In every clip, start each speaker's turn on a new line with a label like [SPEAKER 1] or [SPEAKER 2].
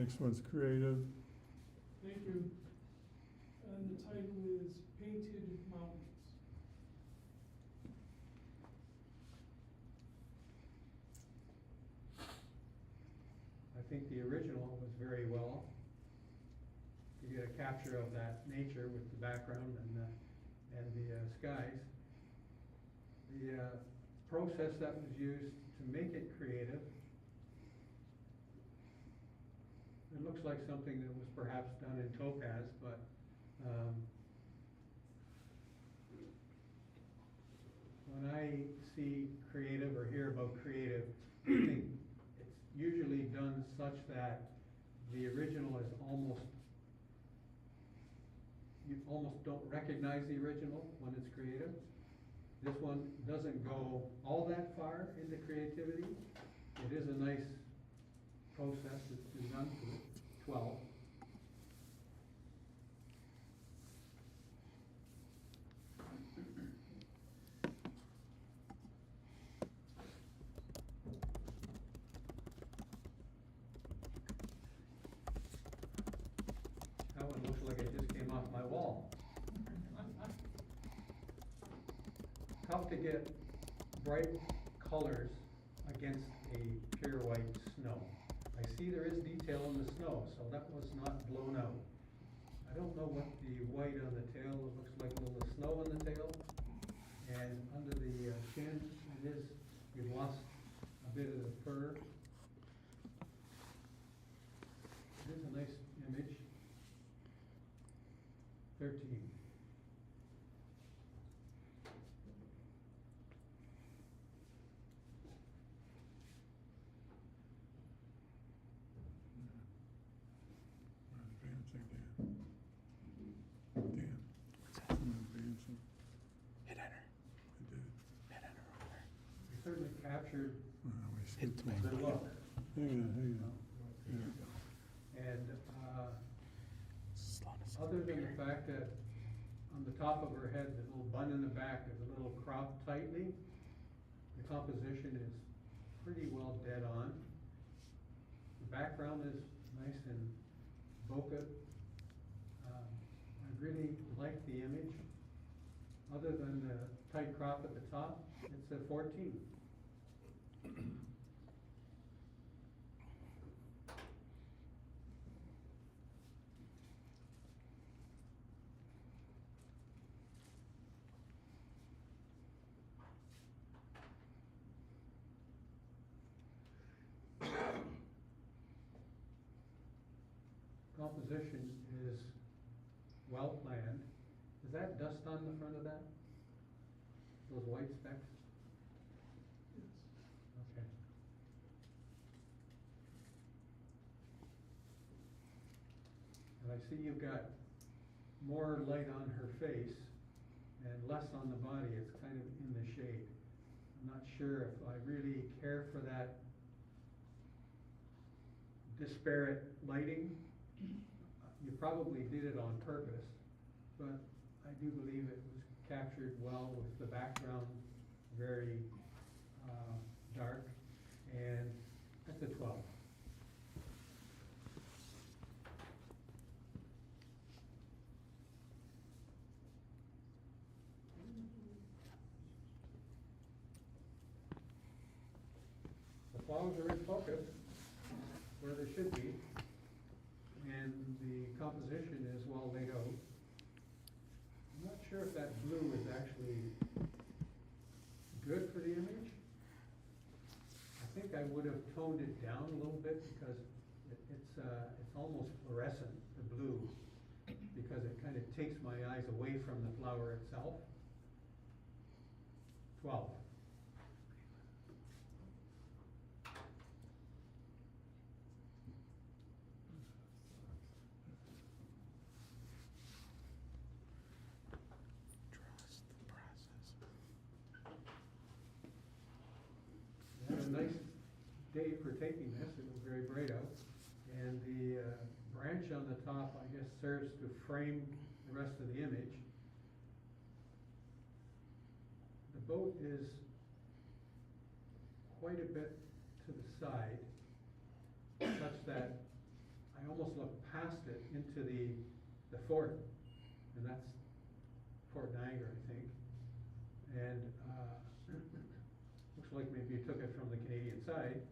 [SPEAKER 1] Next one's creative.
[SPEAKER 2] Thank you. And the title is Painted Mountains.
[SPEAKER 3] I think the original was very well. You get a capture of that nature with the background and the skies. The process that was used to make it creative, it looks like something that was perhaps done in topaz, but when I see creative or hear about creative, I think it's usually done such that the original is you almost don't recognize the original when it's creative. This one doesn't go all that far into creativity. It is a nice process that's been done to it. 12. That one looks like it just came off my wall. Tough to get bright colors against a pure white snow. I see there is detail in the snow, so that was not blown out. I don't know what the white on the tail, it looks like a little snow on the tail. And under the chin, we've lost a bit of the fur. It is a nice image. 13.
[SPEAKER 1] Advancing, Dan. Dan.
[SPEAKER 4] What's that?
[SPEAKER 1] I'm advancing.
[SPEAKER 4] Hit enter.
[SPEAKER 1] I did.
[SPEAKER 4] Hit enter over there.
[SPEAKER 3] We certainly captured
[SPEAKER 1] Oh, we
[SPEAKER 4] Hit
[SPEAKER 1] skipped
[SPEAKER 4] the
[SPEAKER 1] one.
[SPEAKER 3] the look.
[SPEAKER 1] Hang on.
[SPEAKER 3] There you go. And
[SPEAKER 4] Slowness.
[SPEAKER 3] other than the fact that on the top of her head, the little bun in the back is a little cropped tightly, the composition is pretty well dead on. The background is nice and bokeh. I really like the image. Other than the tight crop at the top, it's a 14. Composition is well planned. Is that dust on the front of that? Those white specks?
[SPEAKER 2] Yes.
[SPEAKER 3] Okay. And I see you've got more light on her face and less on the body. It's kind of in the shade. I'm not sure if I really care for that disparate lighting. You probably did it on purpose, but I do believe it was captured well with the background very dark, and that's a 12. The flowers are in focus where they should be, and the composition is well laid out. I'm not sure if that blue is actually good for the image. I think I would have toned it down a little bit because it's almost fluorescent, the blue, because it kind of takes my eyes away from the flower itself. 12.
[SPEAKER 4] Trust the process.
[SPEAKER 3] We had a nice day for taking this. It was very bright out. And the branch on the top, I guess, serves to frame the rest of the image. The boat is quite a bit to the side, such that I almost look past it into the fort, and that's Fort Niagara, I think. And, looks like maybe you took it from the Canadian side.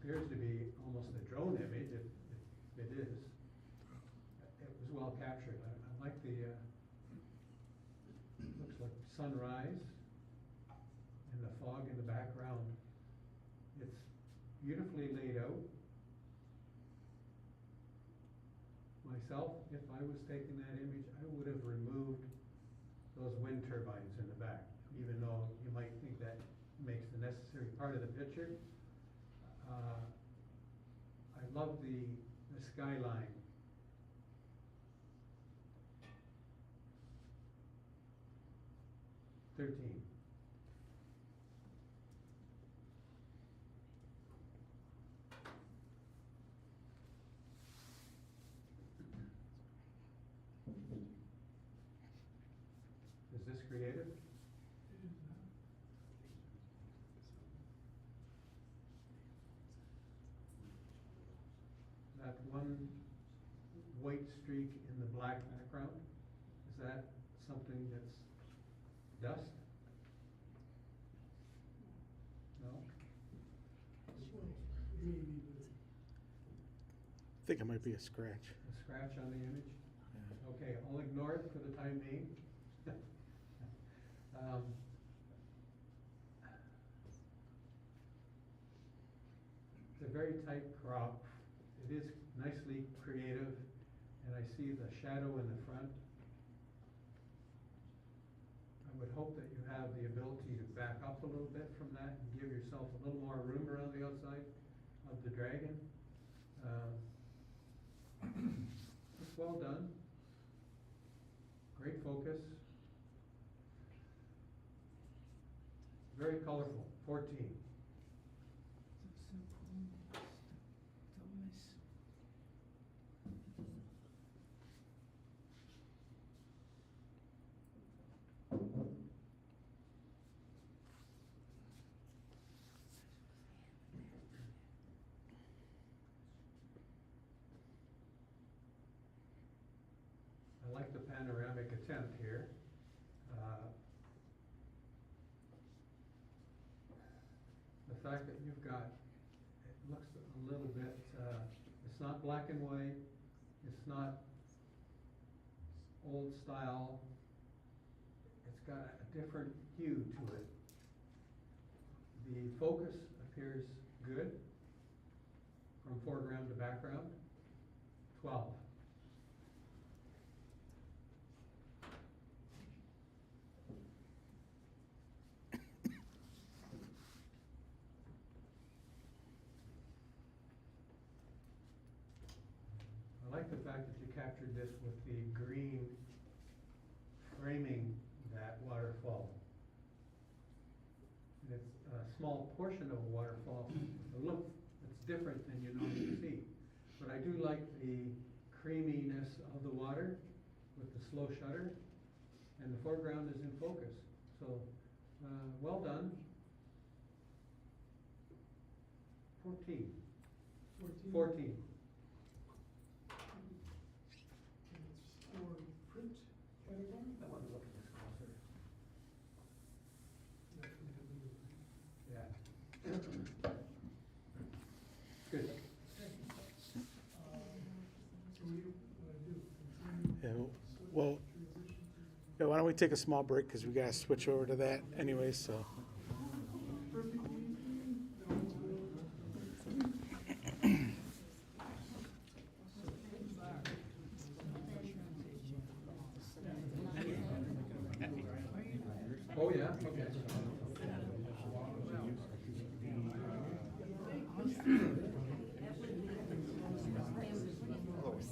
[SPEAKER 3] Appears to be almost a drone image, if it is. It was well captured. I like the, looks like sunrise and the fog in the background. It's beautifully laid out. Myself, if I was taking that image, I would have removed those wind turbines in the back, even though you might think that makes the necessary part of the picture. I love the skyline. Thirteen. Is this creative? That one white streak in the black background, is that something that's dust? No?
[SPEAKER 2] Maybe,
[SPEAKER 4] I think it might be a scratch.
[SPEAKER 3] A scratch on the image?
[SPEAKER 4] Yeah.
[SPEAKER 3] Okay, I'll ignore it for the time being. It's a very tight crop. It is nicely creative, and I see the shadow in the front. I would hope that you have the ability to back up a little bit from that and give yourself a little more room around the outside of the dragon. It's well done. Great focus. Very colorful. 14. I like the panoramic attempt here. The fact that you've got, it looks a little bit, it's not black and white, it's not old style, it's got a different hue to it. The focus appears good from foreground to background. 12. I like the fact that you captured this with the green framing that waterfall. And it's a small portion of a waterfall. The look, it's different than you normally see. But I do like the creaminess of the water with the slow shutter, and the foreground is in focus. So, well done. 14.
[SPEAKER 2] 14.
[SPEAKER 3] 14.
[SPEAKER 2] And it's for print category?
[SPEAKER 3] I want to look at this closer. Yeah. Good.
[SPEAKER 2] So we do, continue.
[SPEAKER 4] Yeah, well, yeah, why don't we take a small break, because we gotta switch over to that anyway, so.
[SPEAKER 3] Oh, yeah, okay.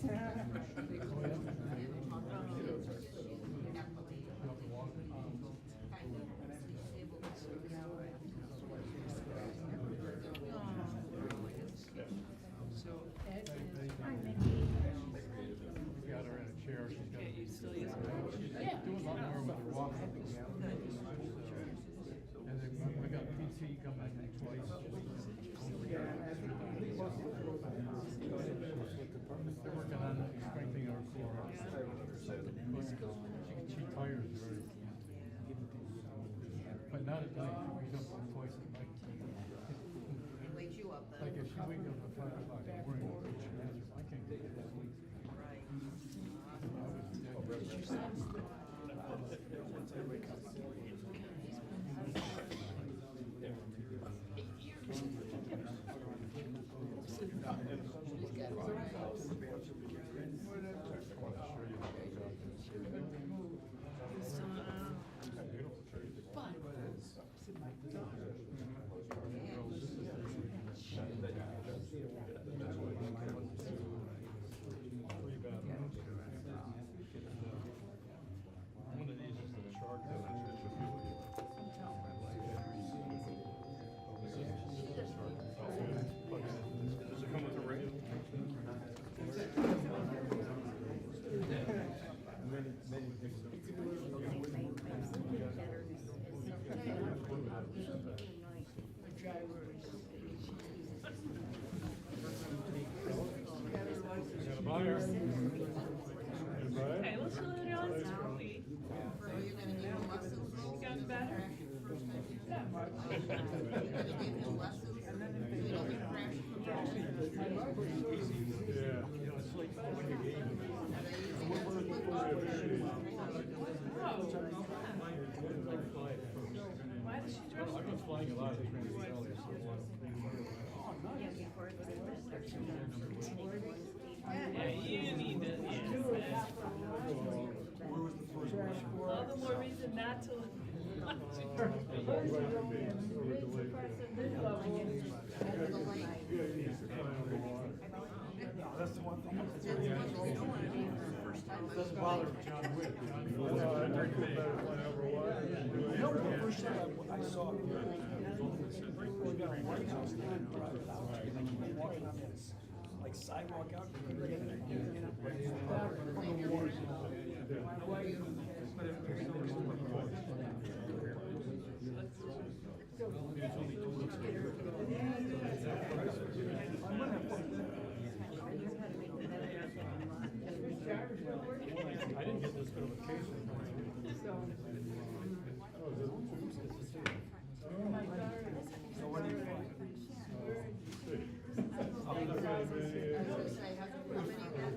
[SPEAKER 5] Hello. twice. They're working on strengthening our core. She tires very. But not at night, she wakes up twice at night.
[SPEAKER 6] Wakes you up then.
[SPEAKER 5] Like if she wakes up at 5 o'clock in the morning, I can't get to sleep.
[SPEAKER 6] Right.
[SPEAKER 5] One of these is the shark. Does it come with a ring? Buyer.
[SPEAKER 7] Okay, let's slow it down slowly.
[SPEAKER 6] Are you gonna give him lessons?
[SPEAKER 7] Got better?
[SPEAKER 6] Are you gonna give him lessons? So he doesn't crash?
[SPEAKER 7] Why does she dress?
[SPEAKER 5] I've been flying a lot of transatlantic.
[SPEAKER 7] Yeah, you need to, yes. All the more reason not to.
[SPEAKER 1] That's the one thing.
[SPEAKER 6] That's what he's doing. First time I
[SPEAKER 1] Doesn't bother John Wick. I drink it better than I ever was.
[SPEAKER 8] No, the first time I saw it, we got a White House there, and drive it out, and I keep walking on this, like sidewalk out, you couldn't get it.
[SPEAKER 5] I didn't get this bit of a case.
[SPEAKER 8] So what do you think?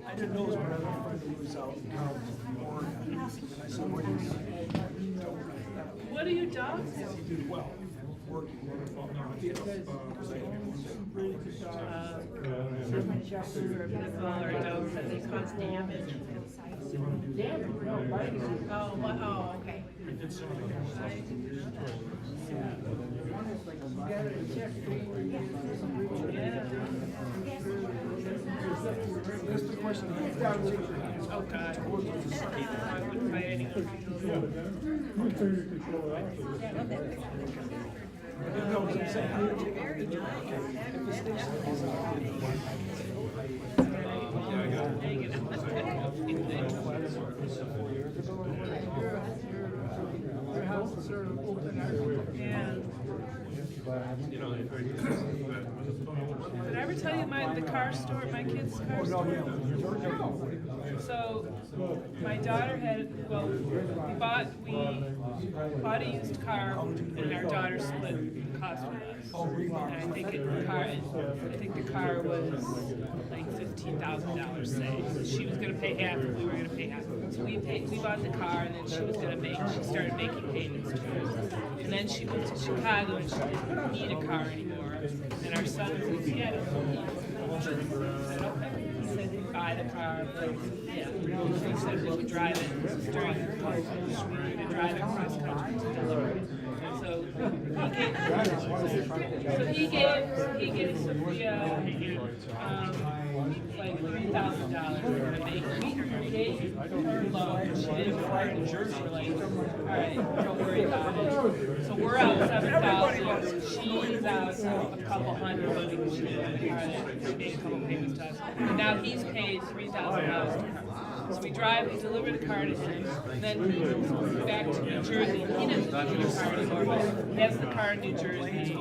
[SPEAKER 8] I didn't know his brother was out in Oregon. And I said, what do you think?
[SPEAKER 7] What do your dogs do?
[SPEAKER 8] He did well, working.
[SPEAKER 7] They call our dogs that they cause damage. Oh, what, oh, okay.
[SPEAKER 8] That's the question.
[SPEAKER 7] Oh, God. I wouldn't fight anyone.
[SPEAKER 8] No, I'm saying, how did you get it? If this thing's
[SPEAKER 2] Your house is sort of open air.
[SPEAKER 7] Yeah. Did I ever tell you the car store, my kid's car store? So, my daughter had, we bought a used car, and our daughter split the cost with us. And I think the car was like $15,000, say. So she was gonna pay half, and we were gonna pay half. So we bought the car, and then she started making payments to us. And then she went to Chicago, and she didn't need a car anymore. And our son was in Seattle. I said, okay. He said he'd buy the car, but yeah. He said we could drive it during the drive it cross country to deliver it. So he gave Sophia like $3,000 to make. We gave her loan. She didn't fly to Jersey. We're like, all right, don't worry about it. So we're out $7,000. She's out a couple hundred because she made a couple payments to us. And now he's paid $3,000 to her. So we deliver the car to him, and then he moves back to New Jersey. He doesn't live in the car anymore, but he has the car in New Jersey,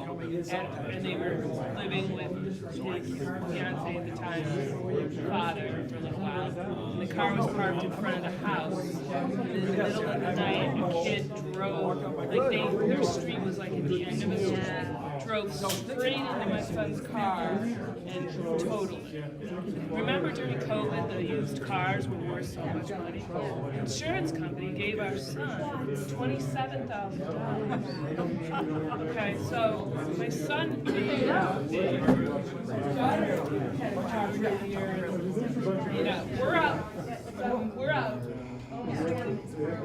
[SPEAKER 7] and they were living with his fiance at the time, father, for a little while. And the car was parked in front of the house. And in the middle of the night, a kid drove, like their street was like at the end of a street, drove straight into my son's car and totaled it. Remember during COVID, the used cars were worth so much money? The insurance company gave our son $27,000. Okay, so my son paid out. My daughter had a car for a year. You know, we're out almost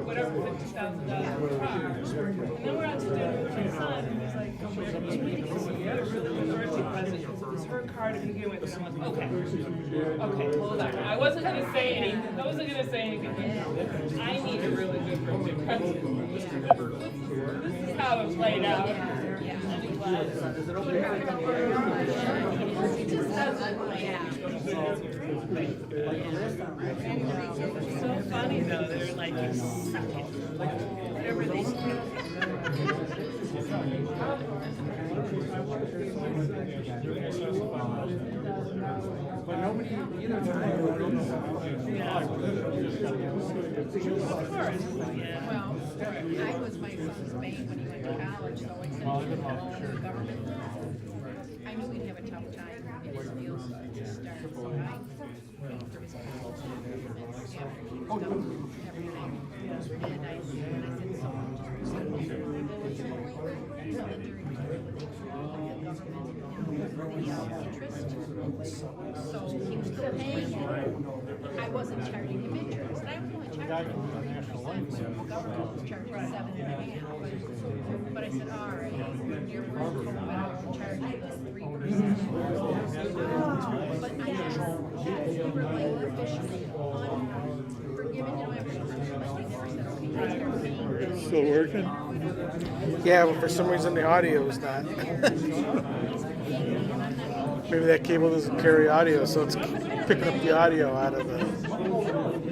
[SPEAKER 7] whatever, $50,000 for cars. And then we're out to dinner with my son, and he's like, we need to get a really good birthday present because it was her car to begin with. And I'm like, okay, hold on. I wasn't gonna say anything, but I need a really good birthday present. This is how it played out.
[SPEAKER 6] It just doesn't play out.
[SPEAKER 7] It's so funny though, they're like, you suck it. Whatever they say.
[SPEAKER 3] But nobody, either time,
[SPEAKER 6] Well, I was my son's maid when he went to college, so I said, you know, the government. I knew we'd have a tough time in his field to start, so I paid for his college after he was done everything. And I said, so interest. So he was still paying it. I wasn't charging him interest. And I was only charging him 3%. So the government was charging 7.5%. But I said, all right, you're broke, but I'll charge you the 3%. But I just, we were like officially unforgiving, you know, everything. But he never said, okay, you start paying this.
[SPEAKER 4] Still working? Yeah, but for some reason the audio is not. Maybe that cable doesn't carry audio, so it's picking up the audio out of the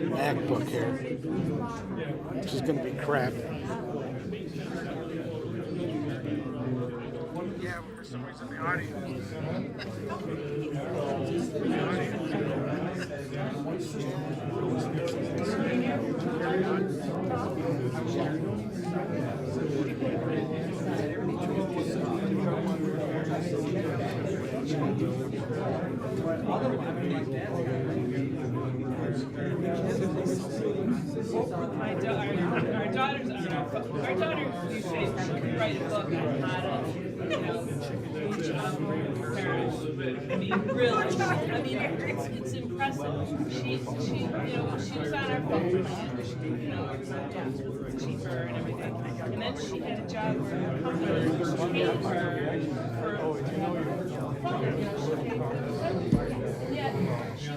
[SPEAKER 4] MacBook here, which is going to be crap. Yeah, but for some reason the audio.
[SPEAKER 7] Our daughter, you say, she could write a book on how to, you know, reach out to her parents. I mean, really, it's impressive. She, you know, she was on our phone plan, you know, it's cheaper and everything. And then she had a job where her company paid her for phone. Yet, she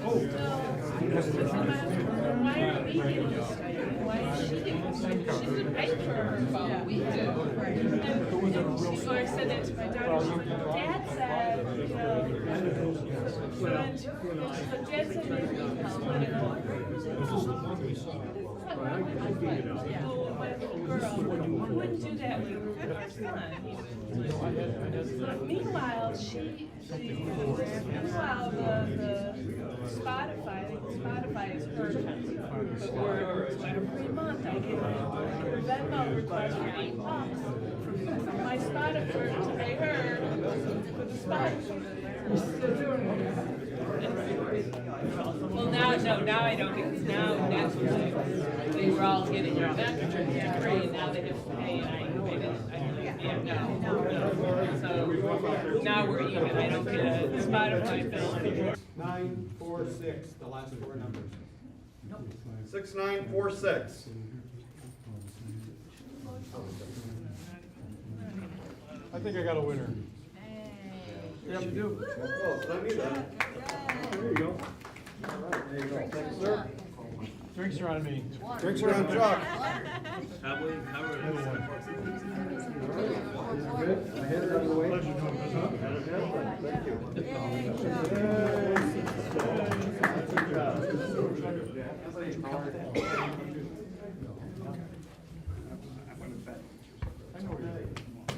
[SPEAKER 7] was still, why aren't we getting this? Why is she getting this? She didn't pay for her phone. We do. So I said that to my daughter. Dad said, you know, Dad said maybe we can split it over. My little girl wouldn't do that with her son. Meanwhile, the Spotify is her company. But every month I get a Venmo request for $8 from my Spotify to pay her for the Spotify. Well, now I don't get, now Netflix, they were all getting their Netflix for free, now they have to pay, and no. So now we're even, I don't get a Spotify bill anymore.
[SPEAKER 3] 946, the last four numbers.
[SPEAKER 9] 6946.
[SPEAKER 5] I think I got a winner.
[SPEAKER 3] Yeah, you do.
[SPEAKER 9] Oh, so I need that. There you go. All right, there you go. Thank you, sir.
[SPEAKER 5] Drinks are on me.
[SPEAKER 9] Drinks are on Chuck.
[SPEAKER 3] Good. I had it out of the way.
[SPEAKER 9] Thank you.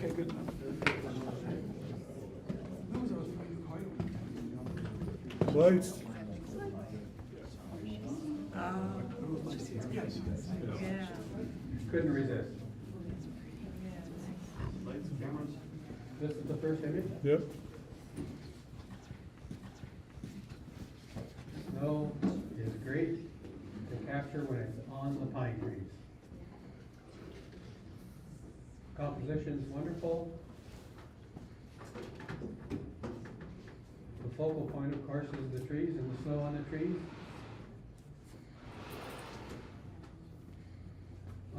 [SPEAKER 8] Okay, good enough.
[SPEAKER 1] Lights.
[SPEAKER 7] Yeah.
[SPEAKER 3] Couldn't resist. This is the first image.
[SPEAKER 1] Yep.
[SPEAKER 3] Snow is great to capture when it's on the pine trees. Composition's wonderful. The focal point, of course, is the trees and the snow on the trees.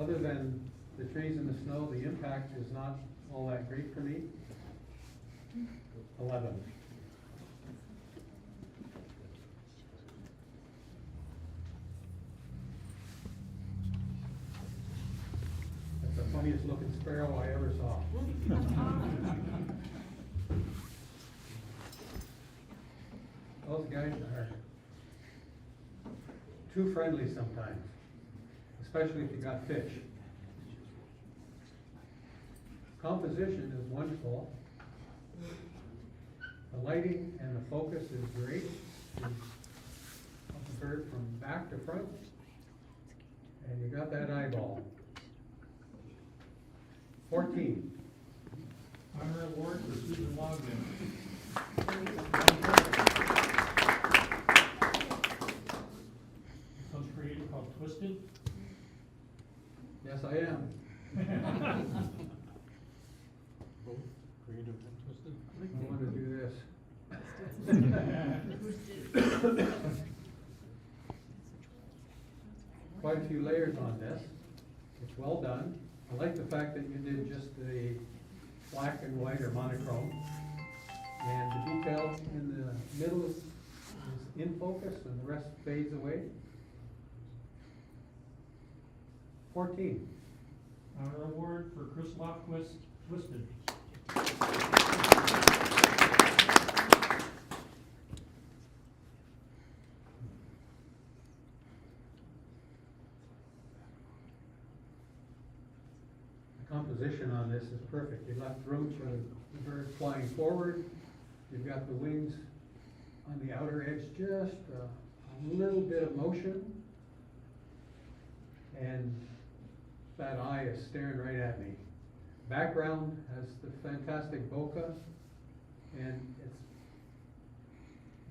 [SPEAKER 3] Other than the trees and the snow, the impact is not all that great for me. 11. That's the funniest looking sparrow I ever saw. Those guys are too friendly sometimes, especially if you got fish. Composition is wonderful. The lighting and the focus is great. Of the bird from back to front. And you got that eyeball. 14.
[SPEAKER 5] Honor award for Susan Longman. Sounds creative, called Twisted.
[SPEAKER 3] Yes, I am.
[SPEAKER 5] Both creative and twisted.
[SPEAKER 3] I want to do this. Quite a few layers on this. It's well done. I like the fact that you did just the black and white or monochrome. And the detail in the middle is in focus and the rest fades away. 14.
[SPEAKER 5] Honor award for Chris Lofquist, Twisted.
[SPEAKER 3] The composition on this is perfect. You left room for the bird flying forward. You've got the wings on the outer edge, just a little bit of motion. And that eye is staring right at me. Background has the fantastic bokeh, and it's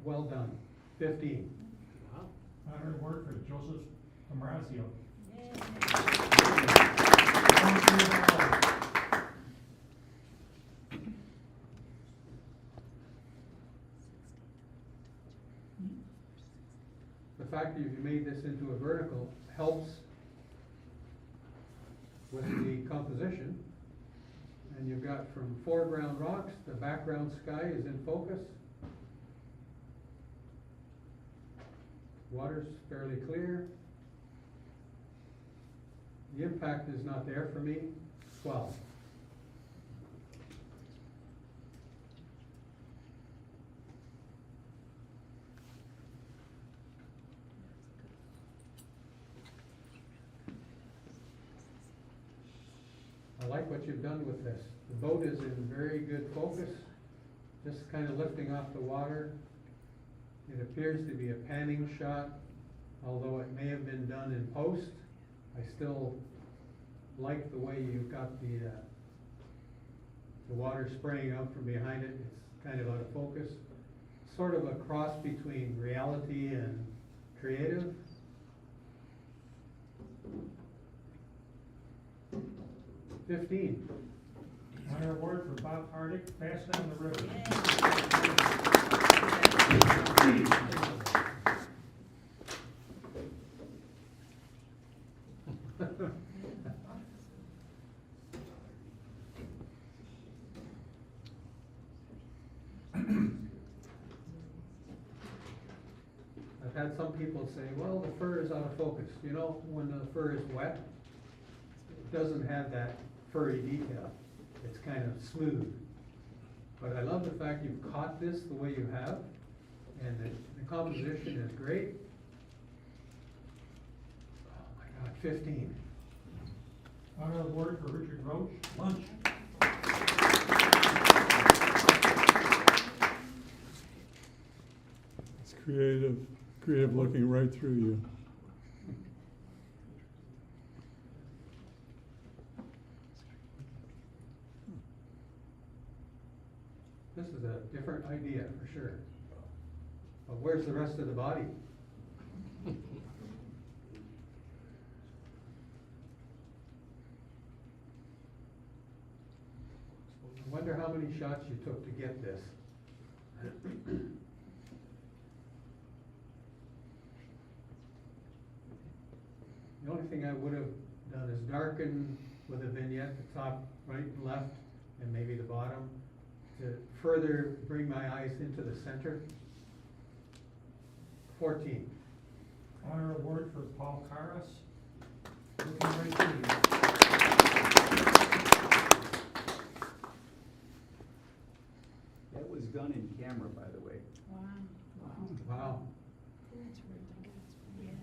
[SPEAKER 3] well done. 15.
[SPEAKER 5] Honor award for Joseph Ambrosio.
[SPEAKER 3] The fact that you've made this into a vertical helps with the composition. And you've got from foreground rocks, the background sky is in focus. Water's fairly clear. The impact is not there for me. 12. I like what you've done with this. The boat is in very good focus, just kind of lifting off the water. It appears to be a panning shot, although it may have been done in post. I still like the way you've got the water spraying out from behind it. It's kind of out of focus. Sort of a cross between reality and creative. 15.
[SPEAKER 5] Honor award for Bob Hardick, Fast Down the River.
[SPEAKER 3] I've had some people say, well, the fur is out of focus. You know, when the fur is wet, it doesn't have that furry detail. It's kind of smooth. But I love the fact you've caught this the way you have, and the composition is great. Oh my God, 15.
[SPEAKER 5] Honor award for Richard Roach, Lunch. creative looking right through you.
[SPEAKER 3] This is a different idea for sure. But where's the rest of the body? I wonder how many shots you took to get this. The only thing I would have done is darken with a vignette, the top right and left, and maybe the bottom, to further bring my eyes into the center. 14.
[SPEAKER 1] Honor award for Paul Caras. Looking right through you.
[SPEAKER 9] That was done in camera, by the way.
[SPEAKER 6] Wow.
[SPEAKER 3] Wow.
[SPEAKER 6] That's ridiculous. Yeah.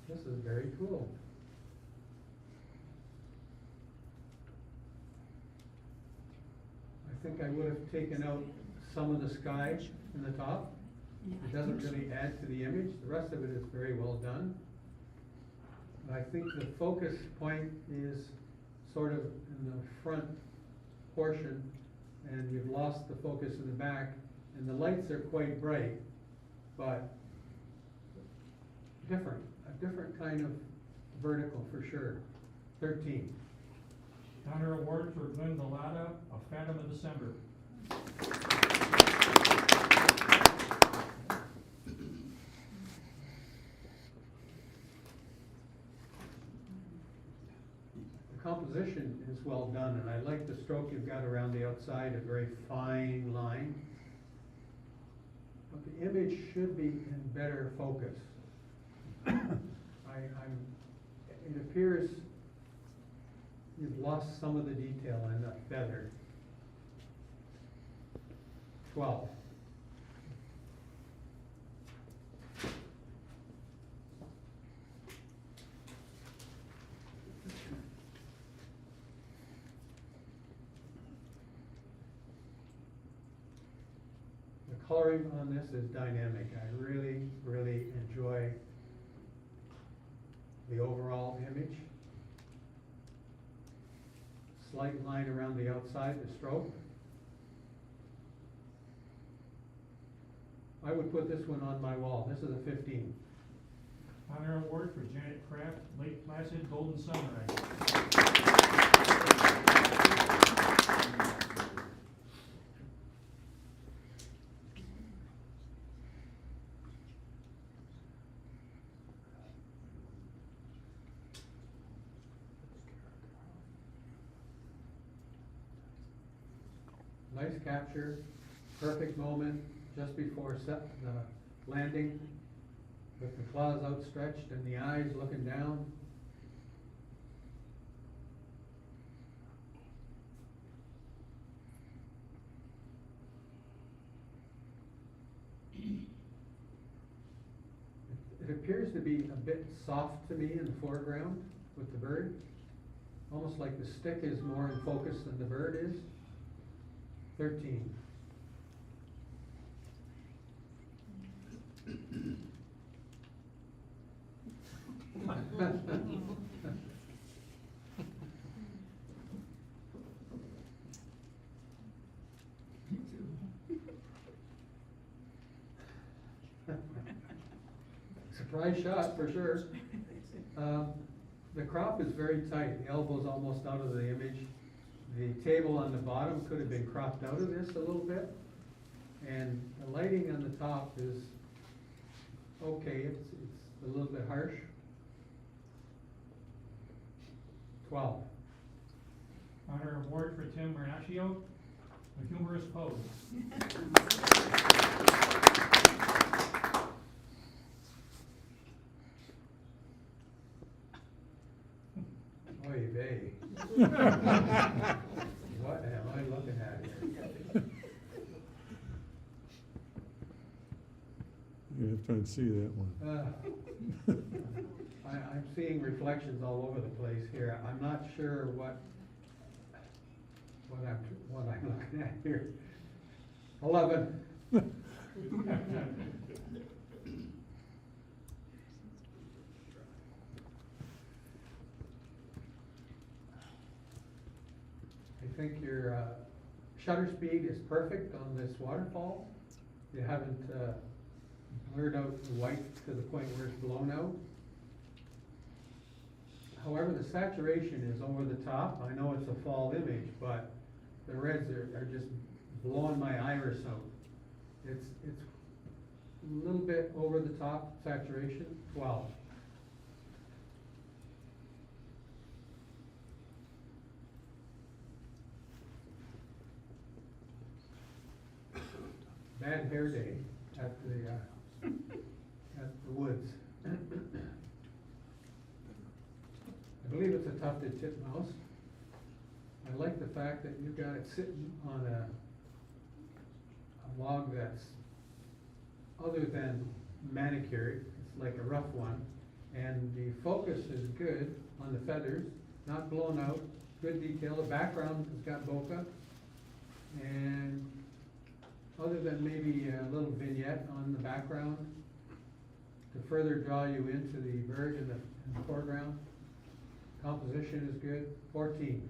[SPEAKER 3] This is very cool. I think I would have taken out some of the sky in the top. It doesn't really add to the image. The rest of it is very well done. I think the focus point is sort of in the front portion, and you've lost the focus in the back, and the lights are quite bright, but different, a different kind of vertical for sure. 13.
[SPEAKER 1] Honor award for Glenn Vallada, A Phantom of December.
[SPEAKER 3] The composition is well done, and I like the stroke you've got around the outside, a very fine line. But the image should be in better focus. It appears you've lost some of the detail in the feather. 12. The coloring on this is dynamic. I really, really enjoy the overall image. Slight line around the outside, the stroke. I would put this one on my wall. This is a 15.
[SPEAKER 1] Honor award for Janet Kraft, Lake Placid Golden Sunrise.
[SPEAKER 3] Nice capture, perfect moment just before the landing, with the claws outstretched and the eyes looking down. It appears to be a bit soft to me in the foreground with the bird, almost like the stick is more in focus than the bird is. 13. Surprise shot for sure. The crop is very tight. The elbow's almost out of the image. The table on the bottom could have been cropped out of this a little bit. And the lighting on the top is okay. It's a little bit harsh. 12.
[SPEAKER 1] Honor award for Tim Bernaccio, A Humorous Pose.
[SPEAKER 3] Oy vey. What am I looking at here?
[SPEAKER 5] You have to see that one.
[SPEAKER 3] I'm seeing reflections all over the place here. I'm not sure what what I'm looking at here. 11. I think your shutter speed is perfect on this waterfall. You haven't blurred out the white to the point where it's blown out. However, the saturation is over the top. I know it's a fall image, but the reds are just blowing my iris out. It's a little bit over the top saturation, 12. Bad hair day at the woods. I believe it's a tufted titmouse. I like the fact that you've got it sitting on a log that's other than manicured. It's like a rough one. And the focus is good on the feathers, not blown out, good detail. The background has got bokeh. And other than maybe a little vignette on the background to further draw you into the bird in the foreground. Composition is good, 14.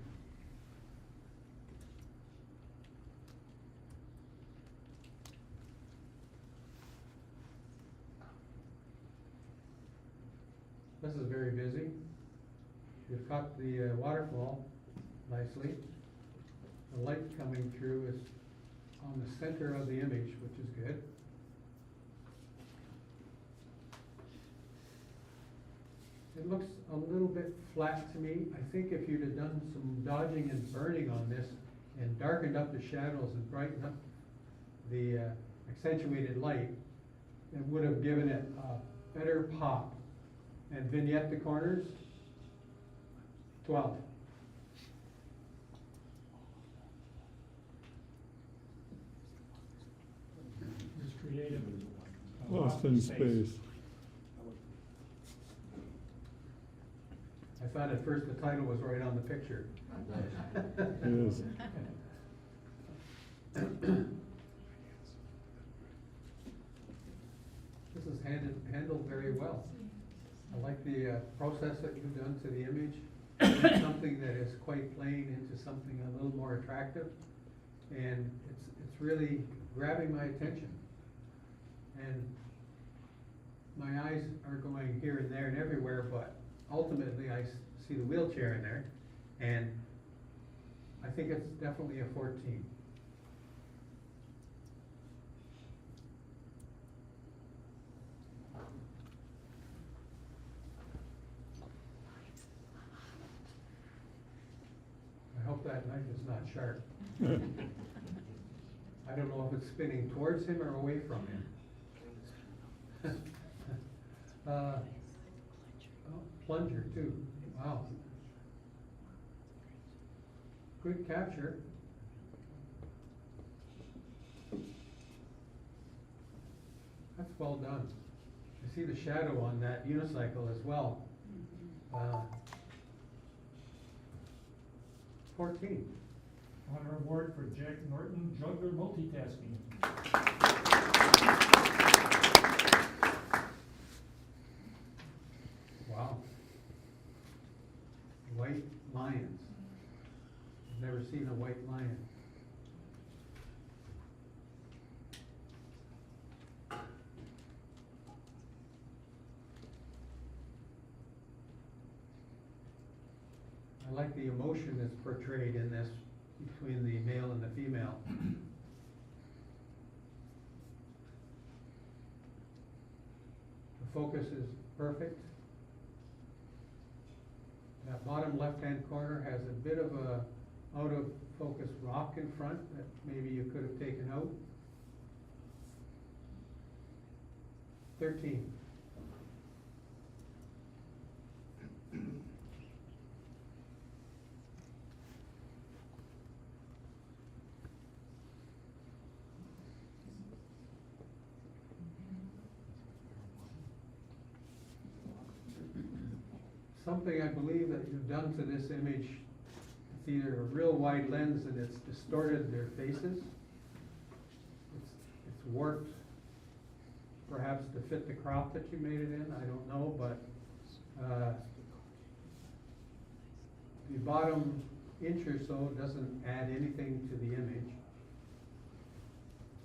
[SPEAKER 3] This is very busy. You've caught the waterfall nicely. The light coming through is on the center of the image, which is good. It looks a little bit flat to me. I think if you'd have done some dodging and burning on this and darkened up the shadows and brightened up the accentuated light, it would have given it a better pop. And vignette the corners, 12.
[SPEAKER 1] Just creative.
[SPEAKER 5] Lost in space.
[SPEAKER 3] I thought at first the title was right on the picture.
[SPEAKER 5] It is.
[SPEAKER 3] This is handled very well. I like the process that you've done to the image. Something that is quite plain into something a little more attractive. And it's really grabbing my attention. And my eyes are going here and there and everywhere, but ultimately I see the wheelchair in there. And I think it's definitely a 14. I hope that knife is not sharp. I don't know if it's spinning towards him or away from him. Oh, plunger too. Wow. Good capture. That's well done. I see the shadow on that unicycle as well. 14.
[SPEAKER 1] Honor award for Jack Norton, juggler multitasking.
[SPEAKER 3] Wow. White lions. I've never seen a white lion. I like the emotion that's portrayed in this between the male and the female. The focus is perfect. That bottom left-hand corner has a bit of a out of focus rock in front that maybe you could have taken out. 13. Something I believe that you've done to this image It's either a real wide lens and it's distorted their faces. It's warped, perhaps to fit the crop that you made it in, I don't know, but, the bottom inch or so doesn't add anything to the image.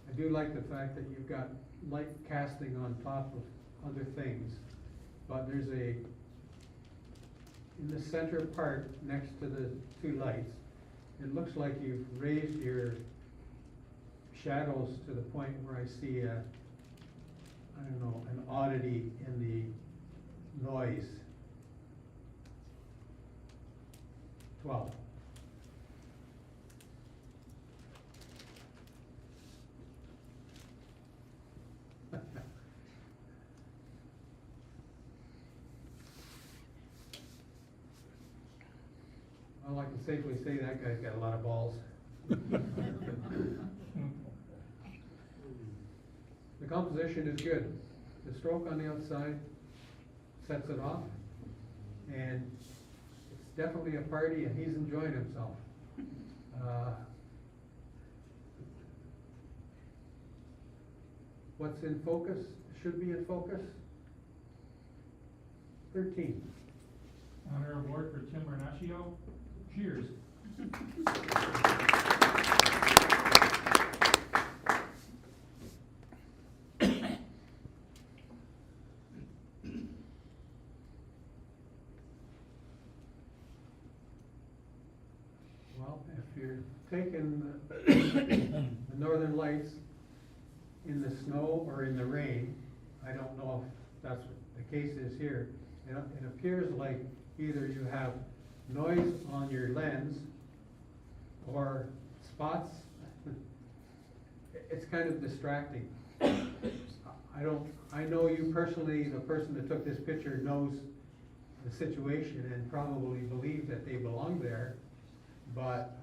[SPEAKER 3] I do like the fact that you've got light casting on top of other things, but there's in the center part next to the two lights, it looks like you've raised your shadows to the point where I see I don't know, an oddity in the noise. 12. Well, I can safely say that guy's got a lot of balls. The composition is good. The stroke on the outside sets it off, and it's definitely a party, and he's enjoying himself. What's in focus, should be in focus? 13.
[SPEAKER 1] Honor award for Tim Bernaccio. Cheers.
[SPEAKER 3] Well, if you're taking the northern lights in the snow or in the rain, I don't know if that's what the case is here. It appears like either you have noise on your lens or spots. It's kind of distracting. I know you personally, the person that took this picture knows the situation and probably believe that they belong there, but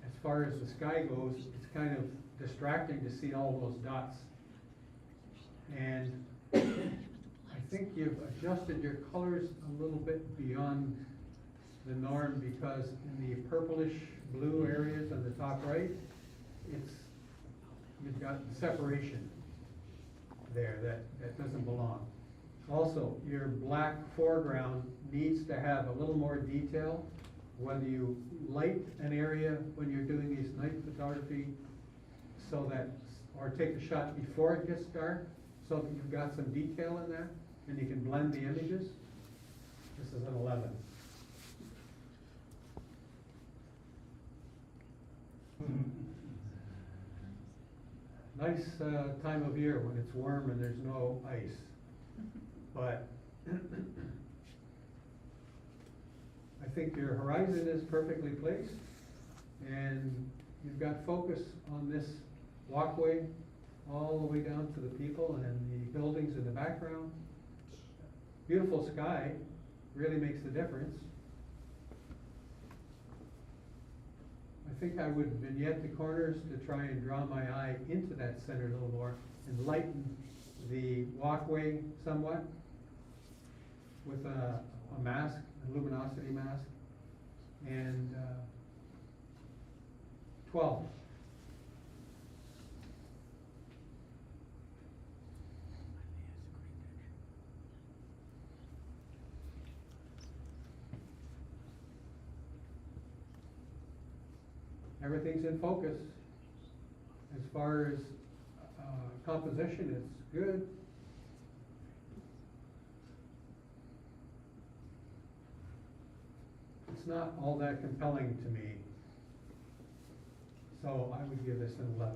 [SPEAKER 3] as far as the sky goes, it's kind of distracting to see all those dots. And I think you've adjusted your colors a little bit beyond the norm, because in the purplish blue areas on the top right, you've got separation there that doesn't belong. Also, your black foreground needs to have a little more detail, whether you light an area when you're doing these night photography, so that, or take the shot before it gets dark, so that you've got some detail in there, and you can blend the images. This is an 11. Nice time of year when it's warm and there's no ice, but I think your horizon is perfectly placed, and you've got focus on this walkway all the way down to the people and the buildings in the background. Beautiful sky really makes the difference. I think I would vignette the corners to try and draw my eye into that center a little more and lighten the walkway somewhat with a mask, a luminosity mask. And 12. Everything's in focus. As far as composition, it's good. It's not all that compelling to me, so I would give this an 11.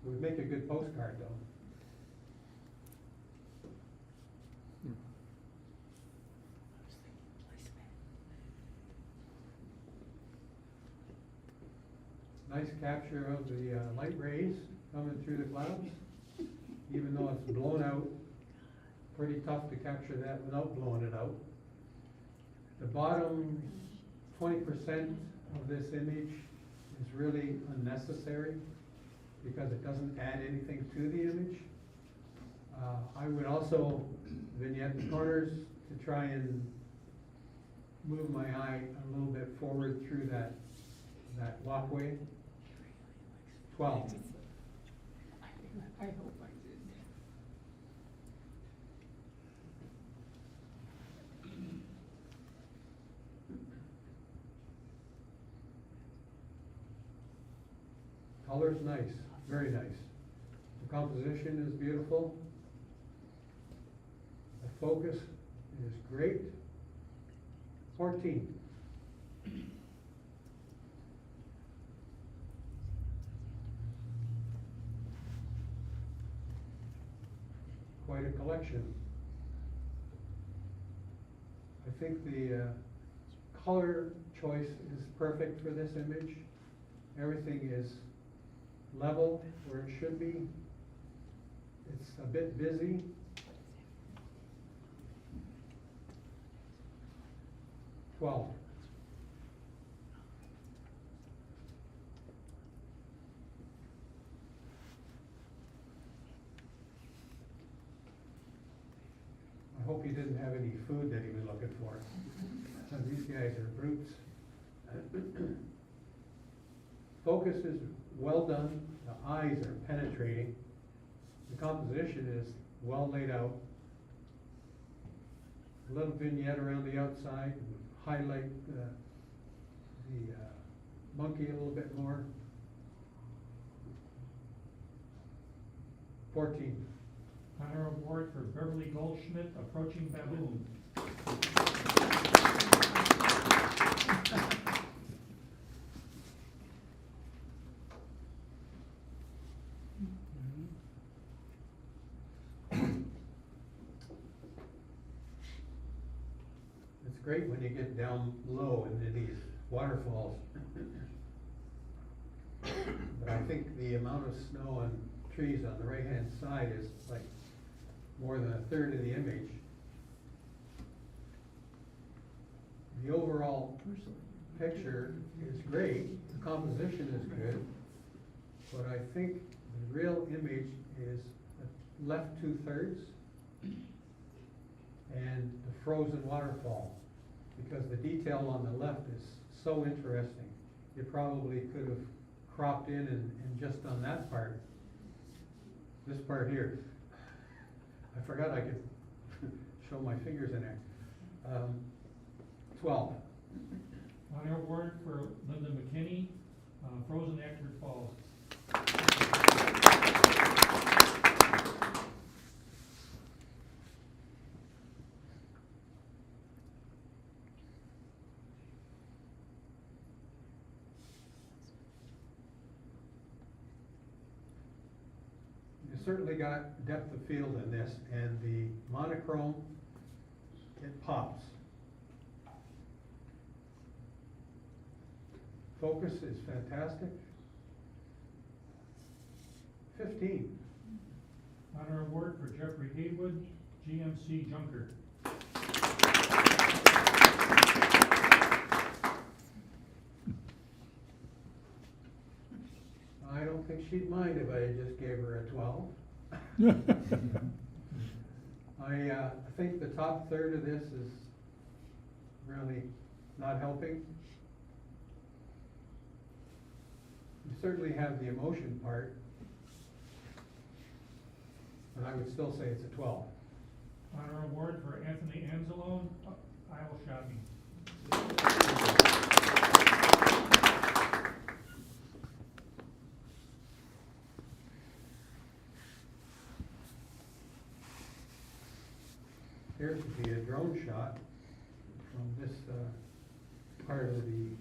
[SPEAKER 3] It would make a good postcard, though. Nice capture of the light rays coming through the clouds, even though it's blown out. Pretty tough to capture that without blowing it out. The bottom 20% of this image is really unnecessary because it doesn't add anything to the image. I would also vignette the corners to try and move my eye a little bit forward through that walkway. 12.
[SPEAKER 6] I hope I did.
[SPEAKER 3] Color's nice, very nice. The composition is beautiful. The focus is great. 14. Quite a collection. I think the color choice is perfect for this image. Everything is level where it should be. It's a bit busy. I hope he didn't have any food that he was looking for. These guys are brutes. Focus is well done. The eyes are penetrating. The composition is well laid out. A little vignette around the outside, highlight the monkey a little bit more. 14.
[SPEAKER 1] Honor Award for Beverly Goldschmidt, Approaching Baboon.
[SPEAKER 3] It's great when you get down low into these waterfalls. But I think the amount of snow and trees on the right-hand side is like more than a third of the image. The overall picture is great, the composition is good, but I think the real image is the left 2/3 and the frozen waterfall, because the detail on the left is so interesting. You probably could have cropped in and just done that part. This part here. I forgot I could show my fingers in there. 12.
[SPEAKER 1] Honor Award for Linda McKinney, Frozen Eckford Falls.
[SPEAKER 3] You certainly got depth of field in this, and the monochrome, it pops. Focus is fantastic. 15.
[SPEAKER 1] Honor Award for Jeffrey Haywood, GMC Junker.
[SPEAKER 3] I don't think she'd mind if I just gave her a 12. I think the top third of this is really not helping. You certainly have the emotion part, but I would still say it's a 12.
[SPEAKER 1] Honor Award for Anthony Anzalone, Aisle Shopping.
[SPEAKER 3] Here's to be a drone shot from this part of the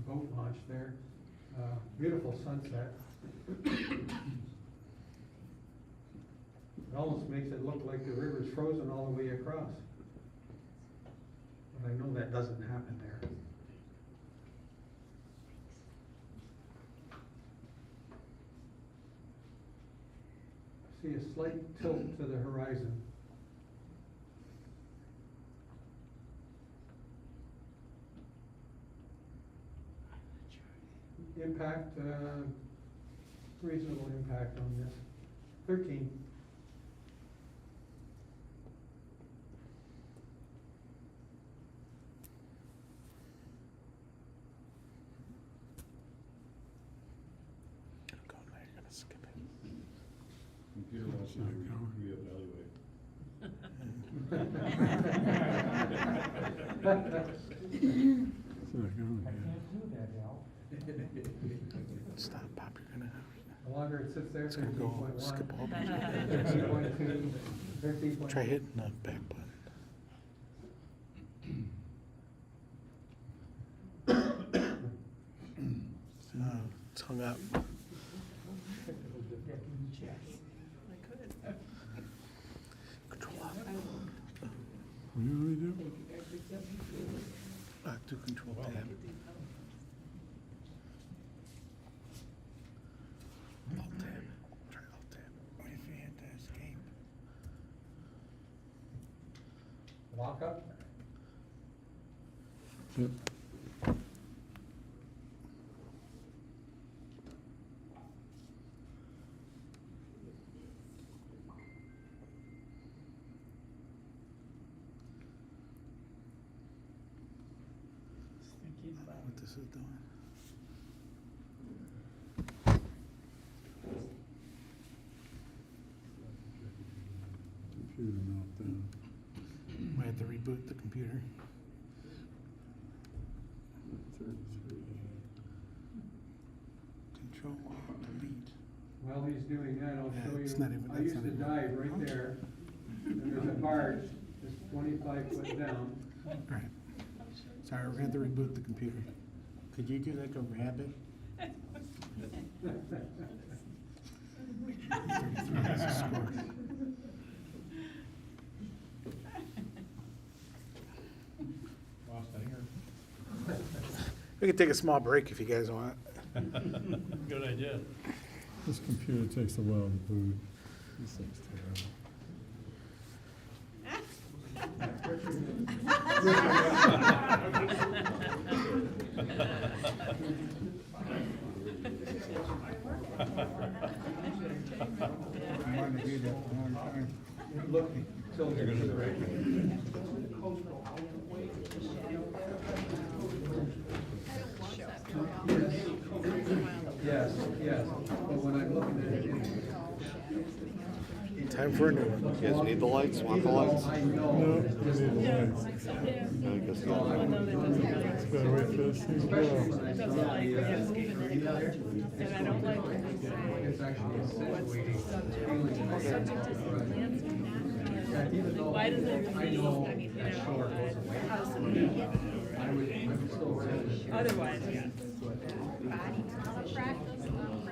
[SPEAKER 3] boat launch there. Beautiful sunset. It almost makes it look like the river's frozen all the way across. But I know that doesn't happen there. See a slight tilt to the horizon. Impact, reasonable impact on this. 13.
[SPEAKER 5] It's not going.
[SPEAKER 9] reevaluate.
[SPEAKER 5] It's not going,
[SPEAKER 1] I
[SPEAKER 5] yeah.
[SPEAKER 1] can't do that, Al.
[SPEAKER 4] Stop, Pop, you're gonna,
[SPEAKER 3] The longer it sits there,
[SPEAKER 4] it's gonna go,
[SPEAKER 3] 13.1,
[SPEAKER 4] skip over.
[SPEAKER 3] 13.2, 13.3.
[SPEAKER 4] Try hitting the back button. It's hung up. Control Alt.
[SPEAKER 5] What do you want me to do?
[SPEAKER 4] Do Control Tab. Alt Tab. Try Alt Tab. What if you hit the escape?
[SPEAKER 3] Lock up.
[SPEAKER 5] Yep.
[SPEAKER 4] I don't know what this is doing.
[SPEAKER 5] Computer meltdown.
[SPEAKER 4] Might have to reboot the computer.
[SPEAKER 5] 33.
[SPEAKER 4] Control Alt Delete.
[SPEAKER 3] While he's doing that, I'll
[SPEAKER 4] Yeah,
[SPEAKER 3] show
[SPEAKER 4] it's
[SPEAKER 3] you,
[SPEAKER 4] not even-
[SPEAKER 3] I
[SPEAKER 4] that's
[SPEAKER 3] used
[SPEAKER 4] not
[SPEAKER 3] to
[SPEAKER 4] even-
[SPEAKER 3] dive right there, and there's a barge, just 25 foot down.
[SPEAKER 4] Alright. Sorry, we're gonna have to reboot the computer. Could you do like a rabbit? 33 is the score. We can take a small break if you guys want.
[SPEAKER 9] Good idea.
[SPEAKER 5] This computer takes a while to boot. This thing's terrible.
[SPEAKER 4] I wanted to do that a long time.
[SPEAKER 3] Look, till they're gonna break. Yes, yes, but when I'm looking at it.
[SPEAKER 4] Time for a new one.
[SPEAKER 10] You guys need the lights? Want the lights?
[SPEAKER 3] I know.
[SPEAKER 5] No,
[SPEAKER 3] it's
[SPEAKER 5] we
[SPEAKER 3] just-
[SPEAKER 5] need the lights.
[SPEAKER 10] I guess
[SPEAKER 3] Well, I
[SPEAKER 10] not.
[SPEAKER 3] would know that.
[SPEAKER 5] Gotta wait for this thing to
[SPEAKER 3] Especially when
[SPEAKER 5] go.
[SPEAKER 3] I saw the,
[SPEAKER 7] And I don't like it.
[SPEAKER 3] it's actually accentuating feelings. Even though
[SPEAKER 7] Why does it
[SPEAKER 3] I know
[SPEAKER 7] I mean,
[SPEAKER 3] that shore goes away,
[SPEAKER 7] how's it?
[SPEAKER 3] I'm still ready.
[SPEAKER 7] Otherwise, yeah.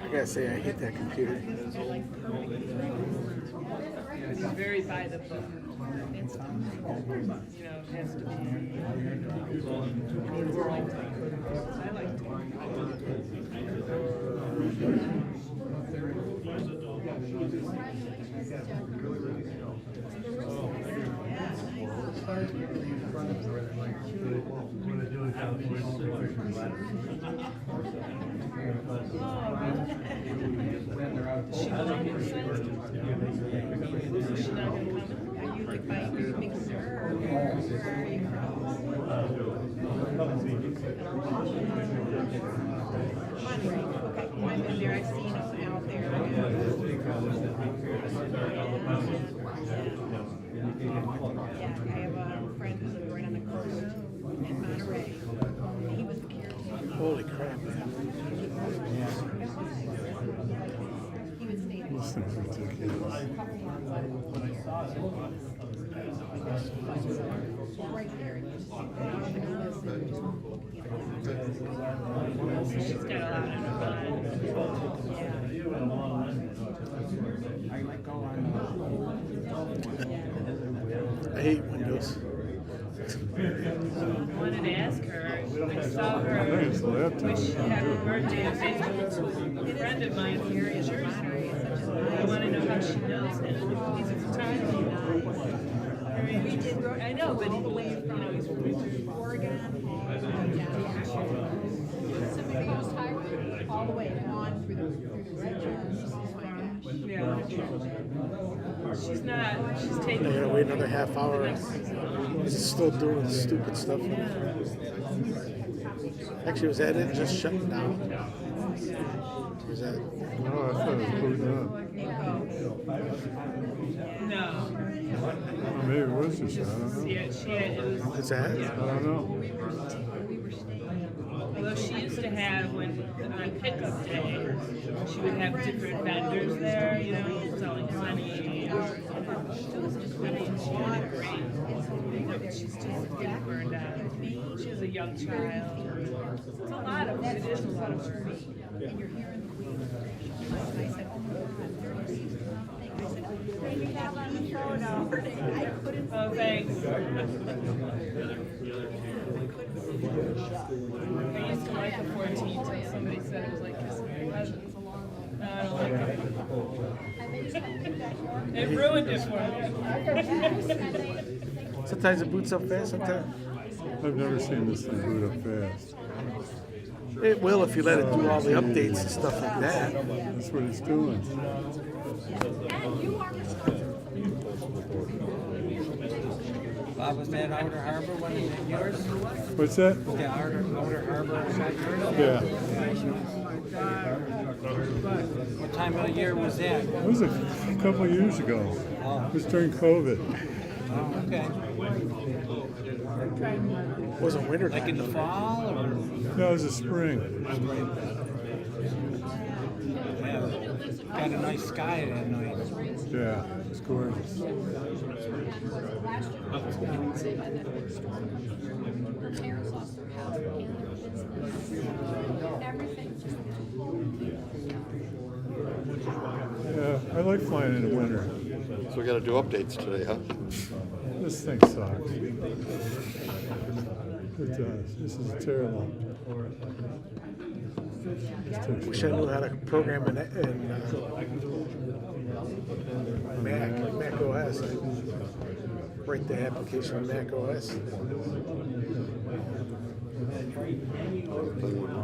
[SPEAKER 4] I gotta say, I hate that computer.
[SPEAKER 7] He's very by the book. It's, you know, it has to be. I like
[SPEAKER 3] When they're out of
[SPEAKER 7] She
[SPEAKER 3] focus.
[SPEAKER 7] doesn't get sense. She's not gonna come.
[SPEAKER 6] Are you the bike fixer or? Okay, I've been there, I've seen them out there. Yeah, I have a friend who's right on the coast in Monterey. He was the caretaker.
[SPEAKER 4] Holy crap, man.
[SPEAKER 6] He would stay there.
[SPEAKER 5] This thing's ridiculous.
[SPEAKER 6] Right there.
[SPEAKER 7] She's got a lot on her mind.
[SPEAKER 4] I let go on. I hate Windows.
[SPEAKER 7] Wanted to ask her, I saw her
[SPEAKER 5] Thanks, the laptop.
[SPEAKER 7] wish happy birthday on Facebook to a friend of mine from New Jersey. I want to know how she knows him. He's a photographer. I mean, we did, I know, but he, you know, he's from
[SPEAKER 6] Oregon. Pacific Coast Highway, all the way on through the regions. Oh my gosh.
[SPEAKER 7] Yeah. She's not, she's
[SPEAKER 4] I
[SPEAKER 7] taking.
[SPEAKER 4] gotta wait another half hour. He's still doing stupid stuff. Actually, was that it? Just shutting down? Was that?
[SPEAKER 5] Oh, I thought it was booting up.
[SPEAKER 7] No.
[SPEAKER 5] Well, maybe it was just, I don't know.
[SPEAKER 7] Yeah, she had, it was,
[SPEAKER 4] Is that?
[SPEAKER 5] I don't know.
[SPEAKER 7] although she used to have, when, on pickup day, she would have different vendors there, you know, selling honey, or, she had great. She's just getting burned out. She was a young child. It's a lot of, it is a lot of work. Oh, thanks. I used to like the 14 till somebody said it was like kissing cousins. No, I don't like it. It ruined it for me.
[SPEAKER 4] Sometimes it boots up fast. Sometimes
[SPEAKER 5] I've never seen this thing boot up fast.
[SPEAKER 4] it will if you let it do all the updates and stuff like that.
[SPEAKER 5] That's what it's doing.
[SPEAKER 8] Bob, was that Outer Harbor one of yours?
[SPEAKER 5] What's that?
[SPEAKER 8] The Outer Harbor, was that yours?
[SPEAKER 5] Yeah.
[SPEAKER 8] What time of year was that?
[SPEAKER 5] It was a couple of years ago. It was during COVID.
[SPEAKER 8] Oh, okay.
[SPEAKER 4] It wasn't winter
[SPEAKER 8] Like in
[SPEAKER 4] time.
[SPEAKER 8] the fall or?
[SPEAKER 5] No, it was a spring.
[SPEAKER 8] Yeah. Got a nice sky that night.
[SPEAKER 5] Yeah, it's gorgeous. Yeah, I like flying in the winter.
[SPEAKER 10] So we gotta do updates today, huh?
[SPEAKER 5] This thing sucks. It does. This is terrible.
[SPEAKER 4] Wish I knew how to program in Mac OS. Write the application in Mac OS.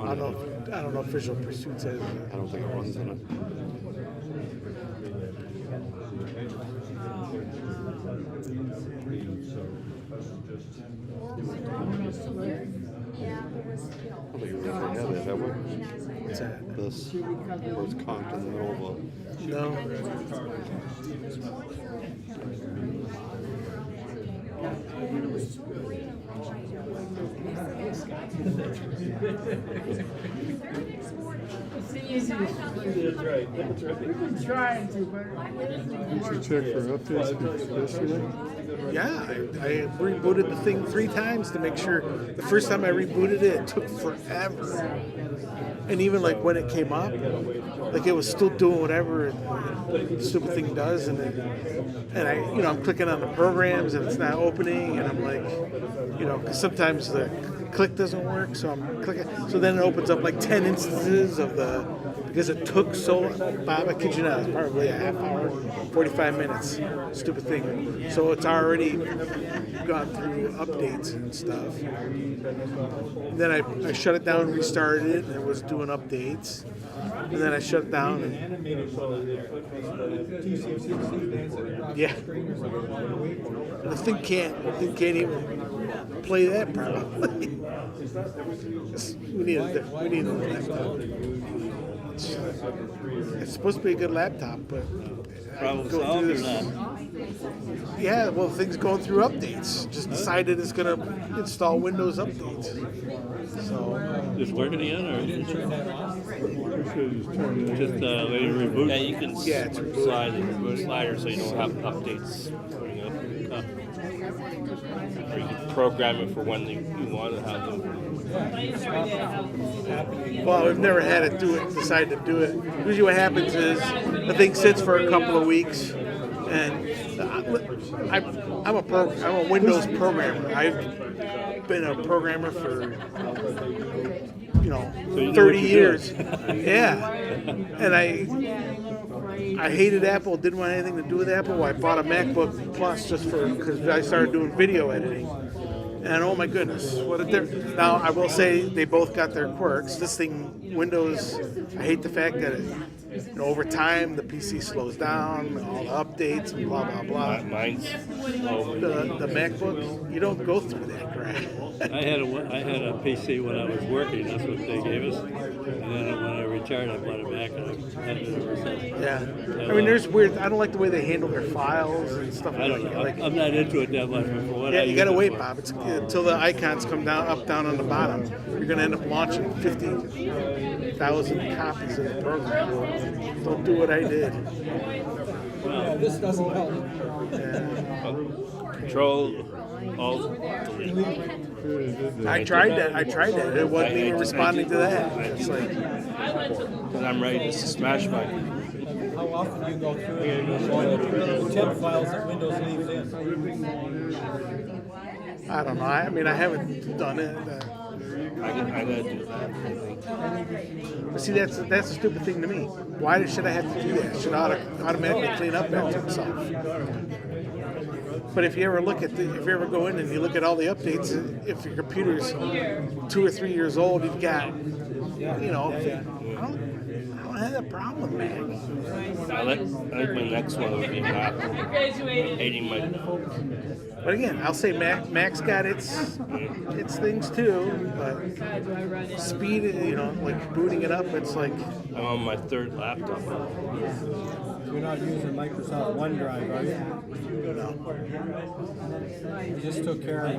[SPEAKER 4] I don't know if Visual Pursuit says.
[SPEAKER 10] I don't think it runs in it. I don't think we've ever had it, have we?
[SPEAKER 4] What's that?
[SPEAKER 10] This, where it's conked in the middle of a...
[SPEAKER 4] No.
[SPEAKER 5] Did you check for updates yesterday?
[SPEAKER 4] Yeah, I rebooted the thing 3 times to make sure. The first time I rebooted it, it took forever. And even like when it came up, like it was still doing whatever the stupid thing does, and I, I'm clicking on the programs and it's not opening, and I'm like, because sometimes the click doesn't work, so I'm clicking. So then it opens up like 10 instances of because it took so, Bob, I kid you not, it's probably a half hour, 45 minutes, stupid thing. So it's already gone through updates and stuff. And then I shut it down, restarted it, and it was doing updates. And then I shut it down. And, yeah. And the thing can't even play that properly. we need a laptop. It's supposed to be a good laptop, but
[SPEAKER 9] Problem solved or not?
[SPEAKER 4] yeah, well, things going through updates. Just decided it's gonna install Windows updates. So
[SPEAKER 9] Just working again, or
[SPEAKER 5] You should just turn it
[SPEAKER 9] just let it reboot?
[SPEAKER 5] Yeah,
[SPEAKER 9] you can
[SPEAKER 4] Yeah, it's rebooting.
[SPEAKER 9] slide the slider so you don't have updates coming up. Or you can program it for when you want to have them.
[SPEAKER 4] well, we've never had it decide to do it. Usually what happens is the thing sits for a couple of weeks, and I'm a Windows programmer. I've been a programmer for 30 years. Yeah, and I hated Apple. Didn't want anything to do with Apple. I bought a MacBook Plus just because I started doing video editing. And oh my goodness, what a difference. Now, I will say they both got their quirks. This thing, Windows, I hate the fact that you know, over time the PC slows down, all the updates, and blah blah blah.
[SPEAKER 9] Mine's slow.
[SPEAKER 4] The MacBook, you don't go through that crap.
[SPEAKER 5] I had a PC when I was working. That's what they gave us. And then when I retired, I bought it back and I had it ever since.
[SPEAKER 4] Yeah, I mean, there's weird. I don't like the way they handle their files and stuff
[SPEAKER 5] I don't
[SPEAKER 4] like
[SPEAKER 5] know.
[SPEAKER 4] that.
[SPEAKER 5] I'm not into it that much. But for what
[SPEAKER 4] Yeah,
[SPEAKER 5] I
[SPEAKER 4] you
[SPEAKER 5] use
[SPEAKER 4] gotta
[SPEAKER 5] it
[SPEAKER 4] wait,
[SPEAKER 5] for.
[SPEAKER 4] Bob. It's until the icons come down, up, down on the bottom. You're gonna end up launching 50,000 copies of the program. Don't do what I did.
[SPEAKER 3] Yeah, this doesn't help.
[SPEAKER 9] Control, Alt, Delete.
[SPEAKER 4] I tried that. It wasn't even responding to that. It's like,
[SPEAKER 9] Because I'm ready to smash button.
[SPEAKER 8] How often do you go through and the temp files that Windows leaves in?
[SPEAKER 4] I don't know. I mean, I haven't done it.
[SPEAKER 9] I gotta do that.
[SPEAKER 4] But see, that's a stupid thing to me. Why should I have to do that? It should automatically clean up after itself. But if you ever if you ever go in and you look at all the updates, if your computer's 2 or 3 years old, you've got, you know, I don't have that problem, man.
[SPEAKER 9] I think my next one would be Apple. Hating my.
[SPEAKER 4] But again, I'll say Mac's got its things too, but speed, you know, like booting it up, it's like,
[SPEAKER 9] I'm on my third laptop.
[SPEAKER 8] You're not using Microsoft OneDrive, are you?
[SPEAKER 4] no.
[SPEAKER 8] I just took care of a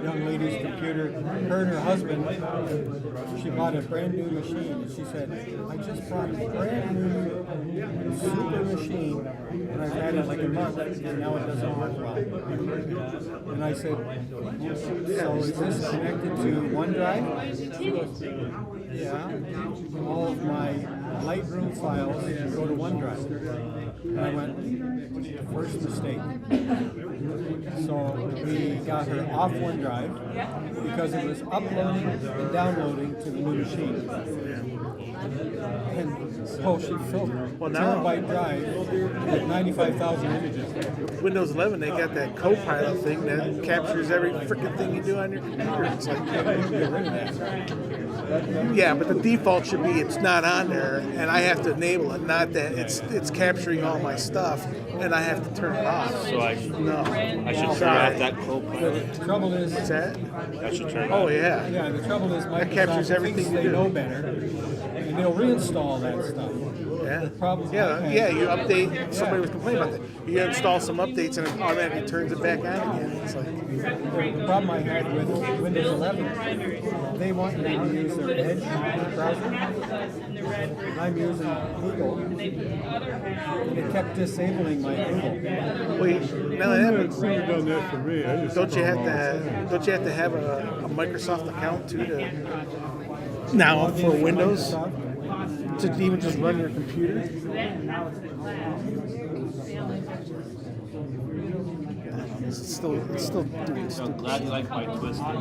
[SPEAKER 8] young lady's computer. Her and her husband, she bought a brand new machine, and she said, I just bought a brand new super machine, and I've had it like a month, and now it doesn't work well. And I said, so is this connected to OneDrive? She goes, yeah. All of my Lightroom files go to OneDrive. And I went, first mistake. So we got her off OneDrive because it was uploading and downloading to the new machine. And so she filled a terabyte drive with 95,000 images.
[SPEAKER 4] Windows 11, they got that Copilot thing that captures every freaking thing you do on your computer. It's like, yeah, but the default should be it's not on there, and I have to enable it, not that it's capturing all my stuff, and I have to turn it off.
[SPEAKER 9] So I should turn off that Copilot.
[SPEAKER 8] The trouble is,
[SPEAKER 4] What's that?
[SPEAKER 9] I should turn
[SPEAKER 4] Oh,
[SPEAKER 9] off.
[SPEAKER 4] yeah.
[SPEAKER 8] yeah, the trouble is
[SPEAKER 4] That captures
[SPEAKER 8] Microsoft
[SPEAKER 4] everything
[SPEAKER 8] thinks
[SPEAKER 4] you
[SPEAKER 8] they
[SPEAKER 4] do.
[SPEAKER 8] know better, and they'll reinstall that stuff.
[SPEAKER 4] Yeah.
[SPEAKER 8] Problem I
[SPEAKER 4] Yeah,
[SPEAKER 8] had-
[SPEAKER 4] yeah, you update, somebody was complaining about that. You install some updates and it automatically turns it back on again. It's like,
[SPEAKER 8] The problem I had with Windows 11, they want me to use their Edge browser. I'm using Google, and it kept disabling my Google.
[SPEAKER 4] wait, now that happens.
[SPEAKER 5] Could have done that for me. I just
[SPEAKER 4] Don't you
[SPEAKER 5] took
[SPEAKER 4] have
[SPEAKER 5] them all the time.
[SPEAKER 4] to have a Microsoft account too to now for Windows to even just run your computer? It's still doing
[SPEAKER 9] I'm
[SPEAKER 4] stupid.
[SPEAKER 9] glad you like my twist.
[SPEAKER 8] How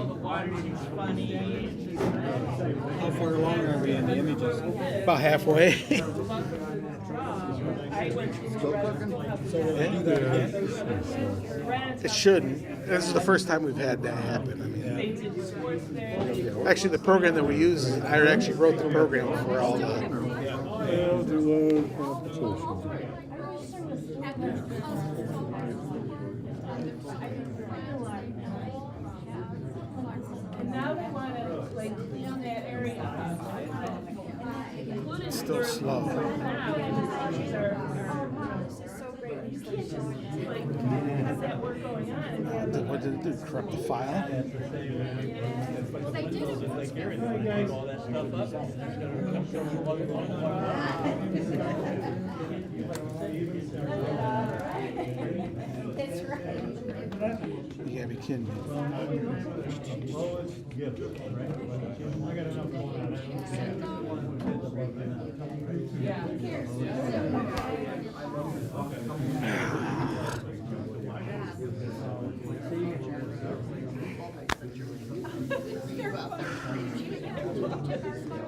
[SPEAKER 8] far along are we in the images?
[SPEAKER 4] About halfway.
[SPEAKER 8] So will I do that again?
[SPEAKER 4] It shouldn't. This is the first time we've had that happen. I mean, actually, the program that we use, I actually wrote the program for all the.
[SPEAKER 5] Elder competition.
[SPEAKER 7] And now they wanna like clean that area up.
[SPEAKER 4] It's still slow.
[SPEAKER 7] Has that work going on?
[SPEAKER 4] What did it do? Corrupt the file?
[SPEAKER 6] That's right.
[SPEAKER 4] You gotta be kidding me.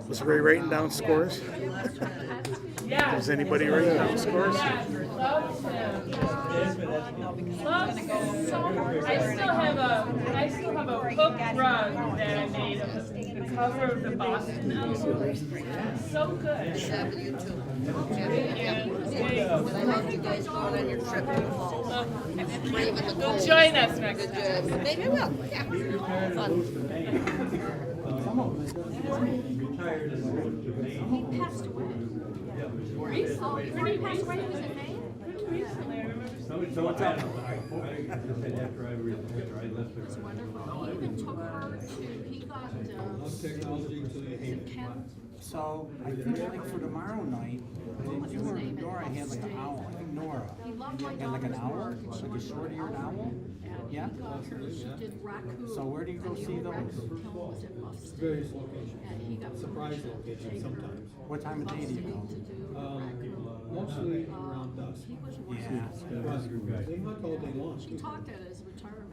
[SPEAKER 4] Was Ray writing down scores?
[SPEAKER 7] Yeah.
[SPEAKER 4] Was anybody writing down scores?
[SPEAKER 7] Loves him. Loves him. I still have a hook rug that I made of cover of the Boston album. So good.
[SPEAKER 6] You too.
[SPEAKER 7] Yeah.
[SPEAKER 6] You guys go on your trip to the falls.
[SPEAKER 7] Go join us next time.
[SPEAKER 6] Maybe I will, yeah. Fun.
[SPEAKER 11] He passed away.
[SPEAKER 7] Recently.
[SPEAKER 11] Before he passed away, he was in May?
[SPEAKER 7] Pretty recently, I remember.
[SPEAKER 11] It's wonderful. He even took her to, he got, Ken.
[SPEAKER 8] So I think like for tomorrow night, you or Nora had like an owl. I think Nora
[SPEAKER 11] He loved my
[SPEAKER 8] had like an
[SPEAKER 11] daughter's
[SPEAKER 8] owl,
[SPEAKER 11] work, and she
[SPEAKER 8] like a
[SPEAKER 11] was
[SPEAKER 8] short-eared
[SPEAKER 11] wonderful.
[SPEAKER 8] owl.
[SPEAKER 11] And
[SPEAKER 8] Yeah?
[SPEAKER 11] he got her, she did raccoon.
[SPEAKER 8] So where do you go
[SPEAKER 11] and the
[SPEAKER 8] see
[SPEAKER 11] old
[SPEAKER 8] those?
[SPEAKER 11] raccoon kill was in Boston.
[SPEAKER 8] Various locations.
[SPEAKER 11] And he got
[SPEAKER 8] Surprise
[SPEAKER 11] permission to
[SPEAKER 8] locations
[SPEAKER 11] take her
[SPEAKER 8] sometimes. What time of day do you
[SPEAKER 11] Boston
[SPEAKER 8] go?
[SPEAKER 11] to do raccoon.
[SPEAKER 8] Mostly around dusk.
[SPEAKER 11] He was
[SPEAKER 8] Yeah.
[SPEAKER 11] wonderful.
[SPEAKER 8] They hunt all day long.
[SPEAKER 11] She talked at his retirement.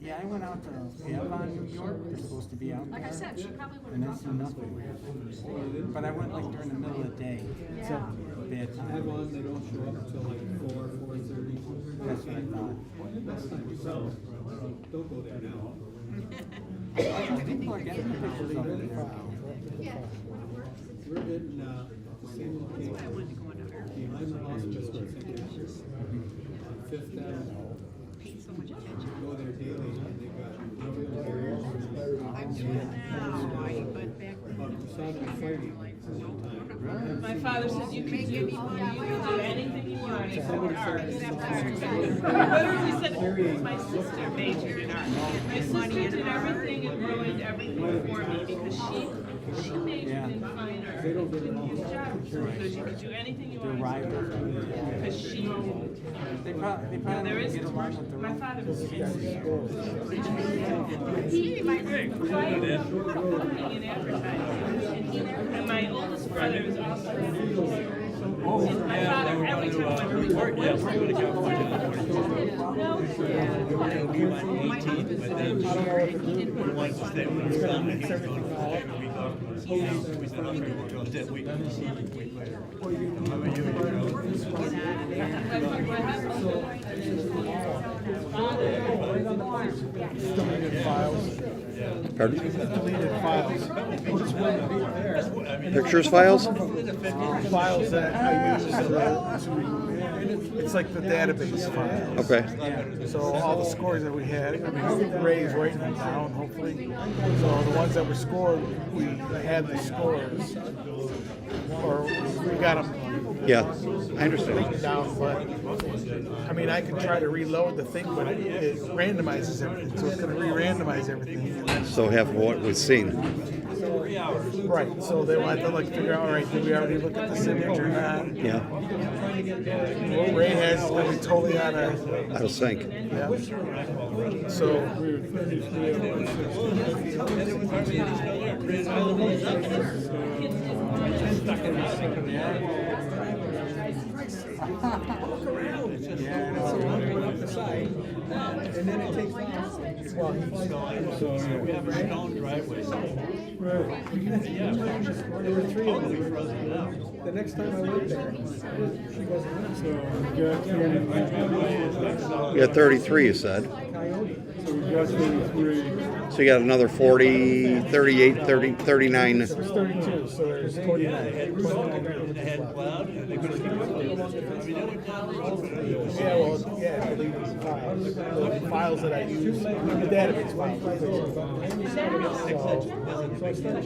[SPEAKER 8] Yeah, I went out to Avon, New York. They're supposed to be out there.
[SPEAKER 11] Like I said, she probably would
[SPEAKER 8] And
[SPEAKER 11] have
[SPEAKER 8] that's
[SPEAKER 11] dropped out of
[SPEAKER 8] nothing.
[SPEAKER 11] school.
[SPEAKER 8] But I went like during the middle of the day.
[SPEAKER 11] Yeah.
[SPEAKER 8] Bad time. Avon, they don't show up until like 4:30. That's what I thought. Don't go there now. People are getting pictures of it now. We're in the same location. Behind the hospice, on Fifth Avenue. Go there daily, and they got
[SPEAKER 6] I'm doing it now, but back
[SPEAKER 7] My father said you can do anything you want except art. Literally said, my sister majored in art. My sister did everything and ruined everything for me because she majored in fine art. His job was so good, you could do anything you wanted. Because she
[SPEAKER 8] They probably
[SPEAKER 7] there is
[SPEAKER 8] get along with the
[SPEAKER 7] my father was
[SPEAKER 11] He
[SPEAKER 7] very quiet about marketing and advertising. And my oldest brother is also and my father, every time I went to court,
[SPEAKER 5] Yeah, we're going to California. We went 18, but then we wanted to stay with our son, and he was going to every week off. So we said, okay, we'll go this week. How about you?
[SPEAKER 4] Deleted files.
[SPEAKER 10] Pardon?
[SPEAKER 4] Deleted files.
[SPEAKER 10] Pictures files?
[SPEAKER 4] Files that I use it's like the database file.
[SPEAKER 10] Okay.
[SPEAKER 4] So all the scores that we had, I mean, Ray's writing them down, hopefully. So the ones that were scored, we had the scores, or we got them
[SPEAKER 10] Yeah, I understand.
[SPEAKER 4] written down. But I mean, I can try to reload the thing, but it randomizes everything, so it's going to re-randomize everything. And then,
[SPEAKER 10] So half of what we've seen.
[SPEAKER 4] right. So they want to like figure out, all right, did we already look at this image or not?
[SPEAKER 10] Yeah,
[SPEAKER 4] Ray has going to be totally out of.
[SPEAKER 10] out of sync.
[SPEAKER 4] Yeah. So
[SPEAKER 8] And then it takes off.
[SPEAKER 4] well,
[SPEAKER 5] We have a stone driveway. Yeah,
[SPEAKER 8] There were three of them. The next time I went there, she wasn't there.
[SPEAKER 10] You got 33, you said.
[SPEAKER 8] Coyote.
[SPEAKER 10] So you got another 40, 38, 30, 39.
[SPEAKER 4] there's 32, so there's 49.
[SPEAKER 5] They had cloud, and they couldn't keep up. I mean, they went down the road for the
[SPEAKER 4] Yeah, well, yeah, deleted files. The files that I use, the database files. So,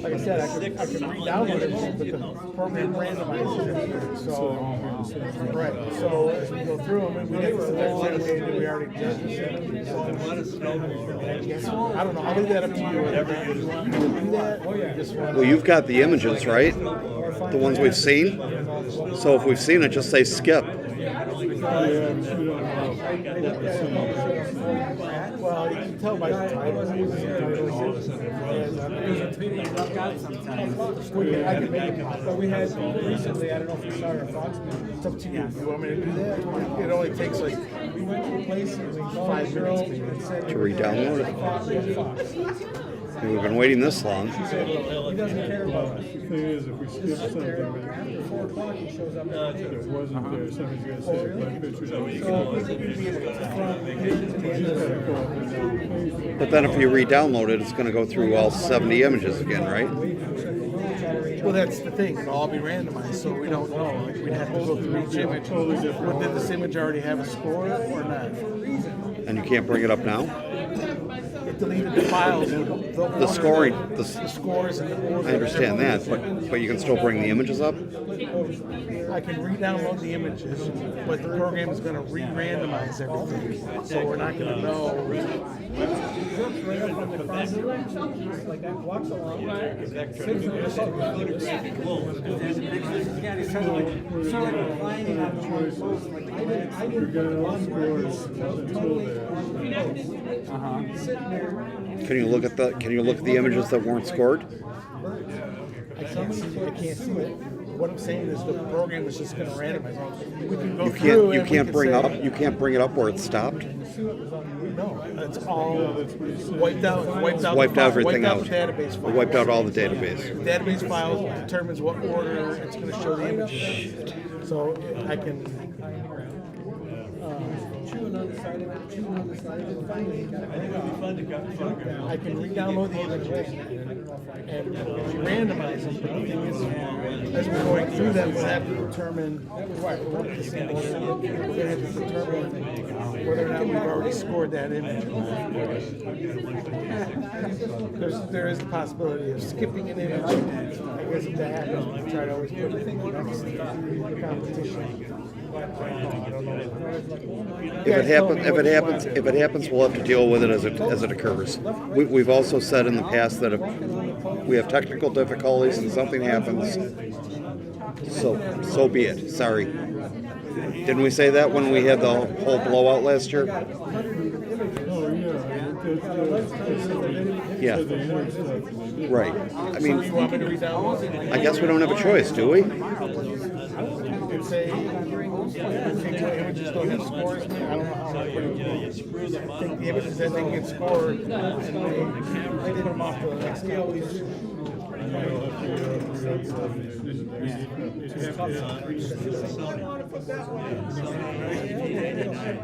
[SPEAKER 4] like I said, I could re-download everything, but the program randomizes everything. So, right. So as we go through them, and we get to the same way that we already did. So, I don't know. I'll leave that up to you. Whatever you want to do that. Or you just want.
[SPEAKER 10] Well, you've got the images, right? The ones we've seen? So if we've seen it, just say skip.
[SPEAKER 4] Well, you can tell by the title. I can make it.
[SPEAKER 8] But we had recently, I don't know if you saw our Fox.
[SPEAKER 4] It's up to you. You want me to do that? It only takes like
[SPEAKER 8] We went to a place and we called
[SPEAKER 4] 5
[SPEAKER 8] the girl
[SPEAKER 4] minutes.
[SPEAKER 8] and said,
[SPEAKER 10] To re-download it.
[SPEAKER 8] Fox.
[SPEAKER 10] And we've been waiting this long.
[SPEAKER 8] He doesn't care about us. The thing is, if we skip something, after 4 o'clock, he shows up. It wasn't there. Somebody's gonna say, like, pictures. So
[SPEAKER 4] should be able to from beginning to the end of it.
[SPEAKER 10] But then if you re-download it, it's going to go through all 70 images again, right?
[SPEAKER 4] Well, that's the thing. It'll all be randomized, so we don't know. Like, we'd have to go through each image. Did this image already have a score or not?
[SPEAKER 10] And you can't bring it up now?
[SPEAKER 4] It deleted the files.
[SPEAKER 10] The scoring,
[SPEAKER 4] the scores and the order.
[SPEAKER 10] I understand that, but you can still bring the images up?
[SPEAKER 4] I can re-download the images, but the program is going to re-randomize everything. So we're not going to know.
[SPEAKER 8] Like that walks along.
[SPEAKER 11] Yeah.
[SPEAKER 8] It's sort of like reclining on choices. Like I didn't put the one scores totally.
[SPEAKER 10] Can you look at the images that weren't scored?
[SPEAKER 4] I can't see it. What I'm saying is the program is just going to randomize. We can go through.
[SPEAKER 10] You can't bring it up where it stopped.
[SPEAKER 4] No, it's all wiped out.
[SPEAKER 10] Wiped everything out.
[SPEAKER 4] The database files.
[SPEAKER 10] Wiped out all the database.
[SPEAKER 4] The database files determines what order it's going to show the images. So I can. I can re-download the images and randomize them. But the thing is, as we're going through them, we'll have to determine we're going to have to determine whether or not we've already scored that image. There is the possibility of skipping an image. I guess if that happens, we try to always put it in the next competition.
[SPEAKER 10] If it happens, we'll have to deal with it as it occurs. We've also said in the past that if we have technical difficulties and something happens, so be it. Sorry. Didn't we say that when we had the whole blowout last year? Yeah. Right. I mean, I guess we don't have a choice, do we?
[SPEAKER 4] Say images don't have scores. I don't know how. I think the images that they get scored, and they put them off to the next competition.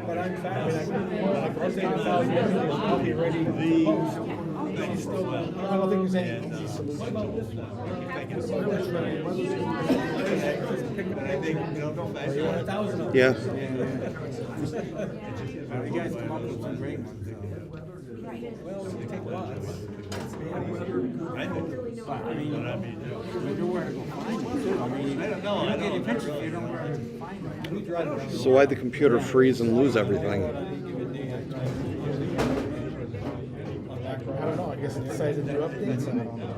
[SPEAKER 4] But I'm fine. I'll be ready to post. I don't think there's any easy solution.
[SPEAKER 10] Yeah.
[SPEAKER 8] You guys come up with some great ones. Well, it take a while. I mean, you know where to go find them. I mean, you don't get any pictures, you don't know where to find them.
[SPEAKER 10] So why'd the computer freeze and lose everything?
[SPEAKER 4] I don't know. I guess it decided to do updates. I don't know.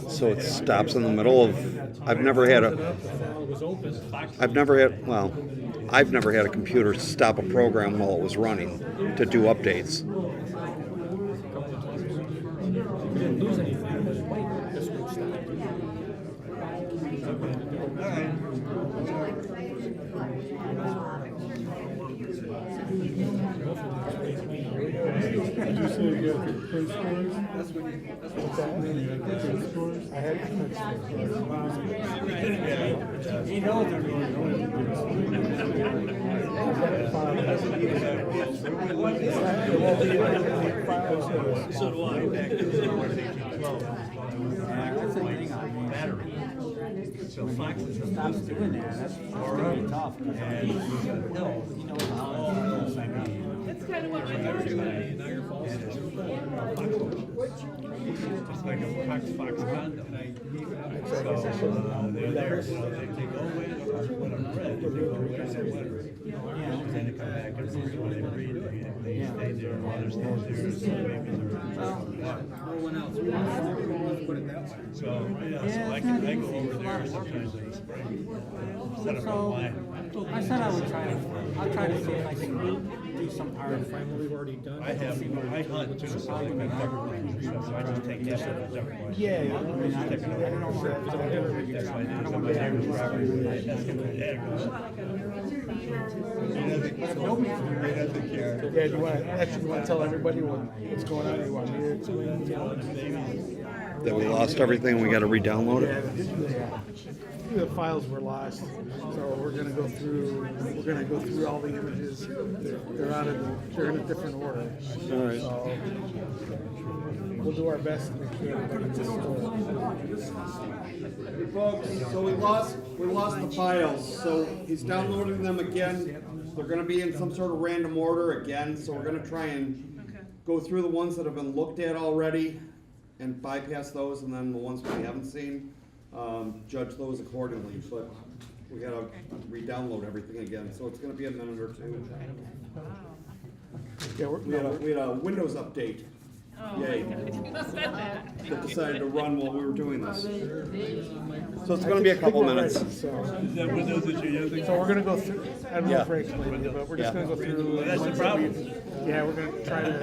[SPEAKER 10] So it stops in the middle of. I've never had a computer stop a program while it was running to do updates.
[SPEAKER 1] Did you say you got the print scores?
[SPEAKER 4] I had print
[SPEAKER 8] You know they're going
[SPEAKER 5] So do I.
[SPEAKER 8] That's the thing on battery. So Fox stops doing that. That's pretty tough.
[SPEAKER 7] That's kind of what my daughter's doing.
[SPEAKER 5] It's like a Fox condo. So they're there, so they take over it, whatever, then they come back and read what they read, they stay there, while they're still there, so maybe so, yeah, so I go over there sometimes in the spring, set up online.
[SPEAKER 8] I said I'll try to see if I can do some art.
[SPEAKER 5] I hunt too, so I can never run, so I just take this and never run.
[SPEAKER 4] Yeah.
[SPEAKER 8] I don't know where
[SPEAKER 5] That's why I do some of my neighbor's property.
[SPEAKER 4] Yeah, do you want to tell everybody what's going on? You want me to explain?
[SPEAKER 10] That we lost everything, we got to re-download it.
[SPEAKER 4] the files were lost, so we're gonna go through all the images. They're in a different order.
[SPEAKER 10] All right.
[SPEAKER 4] So we'll do our best to make sure everybody gets this.
[SPEAKER 12] Hey folks, so we lost the files, so he's downloading them again. They're gonna be in some sort of random order again, so we're gonna try and go through the ones that have been looked at already and bypass those, and then the ones we haven't seen, judge those accordingly, but we gotta re-download everything again, so it's gonna be a minute or two.
[SPEAKER 4] Yeah,
[SPEAKER 12] We had a Windows update.
[SPEAKER 7] Oh my
[SPEAKER 12] Yay.
[SPEAKER 7] God.
[SPEAKER 12] That decided to run while we were doing this. So it's gonna be a couple minutes.
[SPEAKER 5] Is that Windows that you're using?
[SPEAKER 4] So we're gonna go through, I don't know if
[SPEAKER 12] Yeah.
[SPEAKER 4] Ray explained it, but we're just gonna go through.
[SPEAKER 5] Well, that's the
[SPEAKER 4] ones that
[SPEAKER 5] problem.
[SPEAKER 4] yeah, we're gonna try to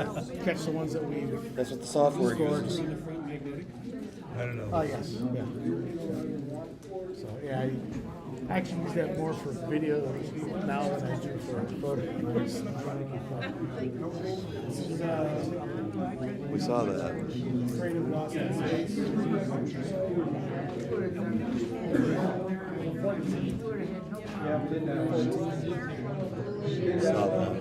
[SPEAKER 4] catch the ones that we
[SPEAKER 10] That's what the software
[SPEAKER 4] scored.
[SPEAKER 10] uses.
[SPEAKER 5] I don't know.
[SPEAKER 4] Oh, yes, yeah. So, yeah, I actually use that more for video now than I do for photo. This is,
[SPEAKER 10] We saw that.
[SPEAKER 4] Creative Lost in Space.
[SPEAKER 3] Yeah, we did that.
[SPEAKER 10] Saw that.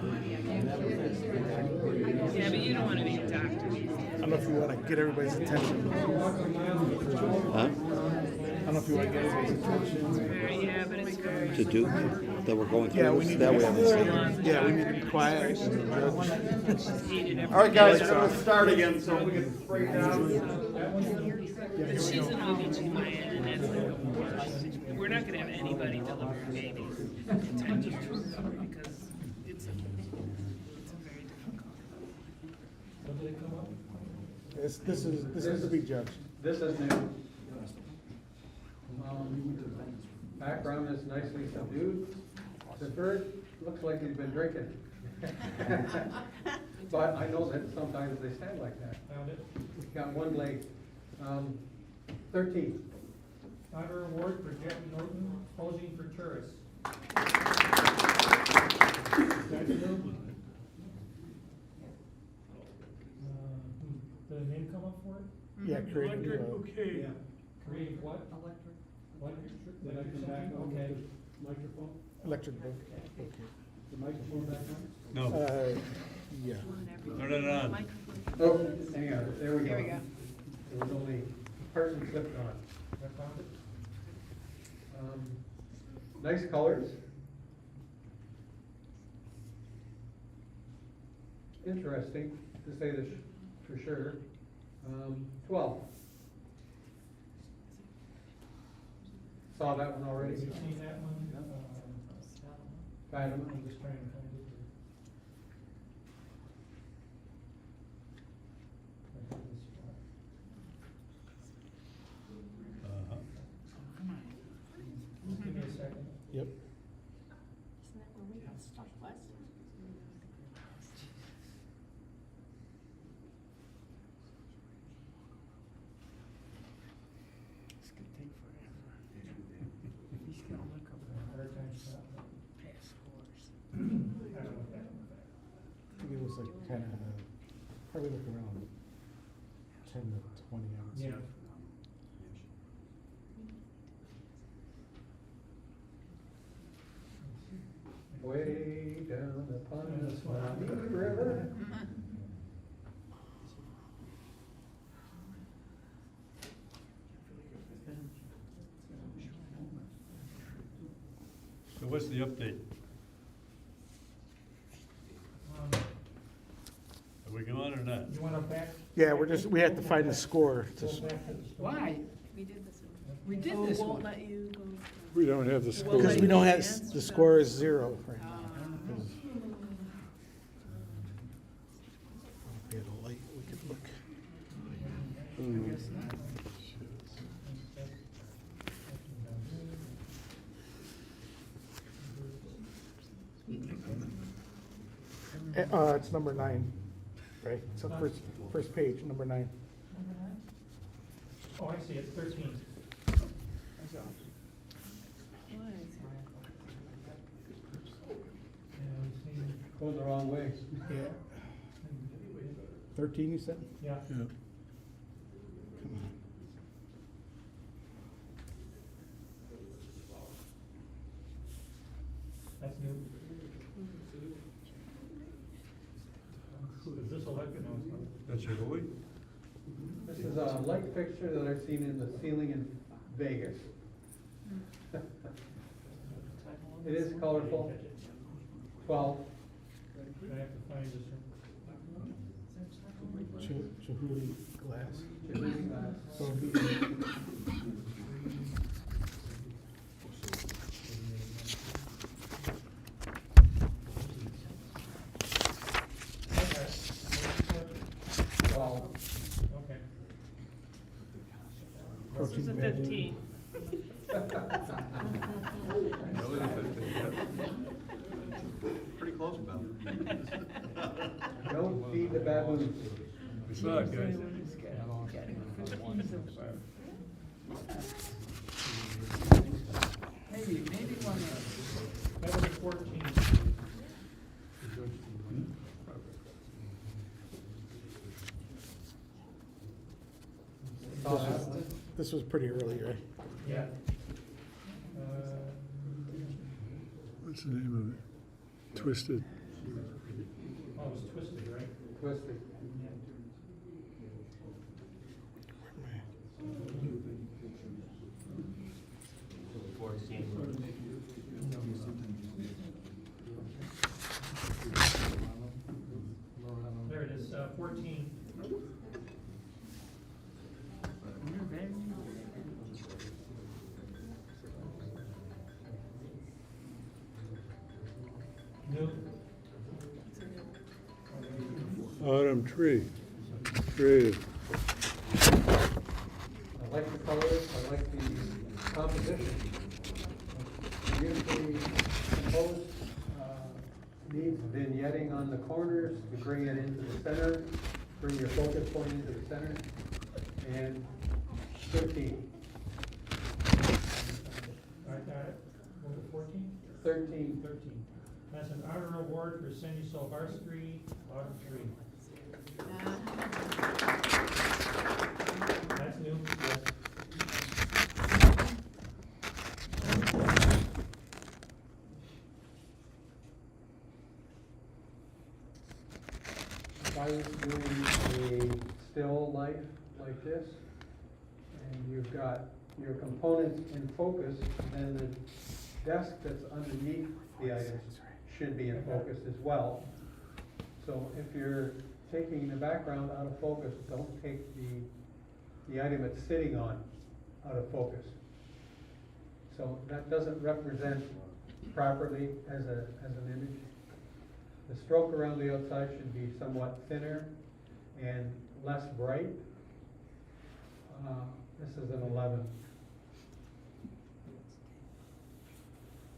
[SPEAKER 7] Yeah, but you don't want to be a doctor.
[SPEAKER 4] I don't know if you want to get everybody's attention.
[SPEAKER 10] Huh?
[SPEAKER 4] I don't know if you want to get everybody's attention.
[SPEAKER 7] Yeah, but it's very.
[SPEAKER 10] To do, that we're going
[SPEAKER 4] Yeah, we
[SPEAKER 10] through,
[SPEAKER 4] need
[SPEAKER 10] that
[SPEAKER 4] to
[SPEAKER 10] we haven't seen.
[SPEAKER 4] Yeah, we need to be quiet.
[SPEAKER 12] All right, guys, we're gonna start again, so we can break down.
[SPEAKER 7] But she's an OB/GYN, and that's like the worst. We're not gonna have anybody deliver babies in 10 years, because it's a very difficult.
[SPEAKER 4] This is to be judged.
[SPEAKER 3] This is new. Background is nicely subdued. The bird looks like he's been drinking. But I know that sometimes they stand like that.
[SPEAKER 1] Found it.
[SPEAKER 3] Got one leg. 13.
[SPEAKER 1] Honor Award for Jeff Norton, posing for tourists. Did a name come up for it?
[SPEAKER 4] Yeah, creative.
[SPEAKER 2] Okay.
[SPEAKER 1] Creative what?
[SPEAKER 11] Electric.
[SPEAKER 1] Did I come back? Okay.
[SPEAKER 2] Microphone.
[SPEAKER 4] Electric book.
[SPEAKER 2] The microphone back on?
[SPEAKER 5] No,
[SPEAKER 4] Yeah.
[SPEAKER 5] turn it on.
[SPEAKER 3] Oh, hang on, there we go.
[SPEAKER 6] There we go.
[SPEAKER 3] There was only person clipped on.
[SPEAKER 1] I found it.
[SPEAKER 3] Nice colors. Interesting, to say this for sure. 12. Saw that one already.
[SPEAKER 1] Have you seen that one?
[SPEAKER 3] Fathom.
[SPEAKER 1] I'm just trying to find it. I have this spot.
[SPEAKER 5] Uh-huh.
[SPEAKER 1] Just give me a second.
[SPEAKER 4] Yep.
[SPEAKER 11] Isn't that where we got stuck last time?
[SPEAKER 4] It's gonna take forever.
[SPEAKER 1] He's gonna look up a hard time spot.
[SPEAKER 7] Past scores.
[SPEAKER 1] I don't know what that one is.
[SPEAKER 4] I think it was like probably like around 10 to 20 hours.
[SPEAKER 1] Yeah.
[SPEAKER 3] Way down upon the Swanee River.
[SPEAKER 5] So what's the update? Are we going or not?
[SPEAKER 1] You wanna back?
[SPEAKER 4] Yeah, we have to find the score.
[SPEAKER 1] Go back to the story.
[SPEAKER 7] Why?
[SPEAKER 11] We did this one.
[SPEAKER 7] We did
[SPEAKER 11] Oh,
[SPEAKER 7] this
[SPEAKER 11] won't
[SPEAKER 7] one.
[SPEAKER 11] let you go.
[SPEAKER 8] We don't have the score.
[SPEAKER 4] Because we don't have, the score is 0 right now. If we had a light, we could look. It's number 9, right? It's the first page, number 9.
[SPEAKER 1] Oh, I see it, 13.
[SPEAKER 3] Going the wrong way.
[SPEAKER 4] Yeah. 13, you said?
[SPEAKER 1] Yeah.
[SPEAKER 4] Come on.
[SPEAKER 1] That's new. Is this electric? No, it's not.
[SPEAKER 5] That's your Louis?
[SPEAKER 3] This is a light fixture that I've seen in the ceiling in Vegas. It is colorful. 12.
[SPEAKER 1] I have to find this one.
[SPEAKER 4] Jehudi glass.
[SPEAKER 3] Jehudi glass.
[SPEAKER 4] So it'd be
[SPEAKER 1] Okay.
[SPEAKER 7] This is a 15.
[SPEAKER 5] Pretty close, Bill.
[SPEAKER 3] Don't feed the baboons.
[SPEAKER 5] It's not, guys.
[SPEAKER 1] Maybe one, that was 14.
[SPEAKER 4] This was pretty early, right?
[SPEAKER 1] Yeah.
[SPEAKER 5] What's the name of it? Twisted.
[SPEAKER 1] Oh, it was twisted, right?
[SPEAKER 3] Twisted.
[SPEAKER 1] There it is, 14. New.
[SPEAKER 5] Autumn tree. Creative.
[SPEAKER 3] I like the colors, I like the composition. Usually composed needs vignetting on the corners to bring it into the center, bring your focus point into the center, and 15.
[SPEAKER 1] I got it. What was it, 14?
[SPEAKER 3] 13.
[SPEAKER 1] 13. That's an honor award for Cindy Solvarsky, Autumn Tree. That's new, yes.
[SPEAKER 3] If I was doing a still life like this, and you've got your components in focus, then the desk that's underneath the items should be in focus as well. So if you're taking the background out of focus, don't take the item it's sitting on out of focus. So that doesn't represent properly as an image. The stroke around the outside should be somewhat thinner and less bright. This is an 11.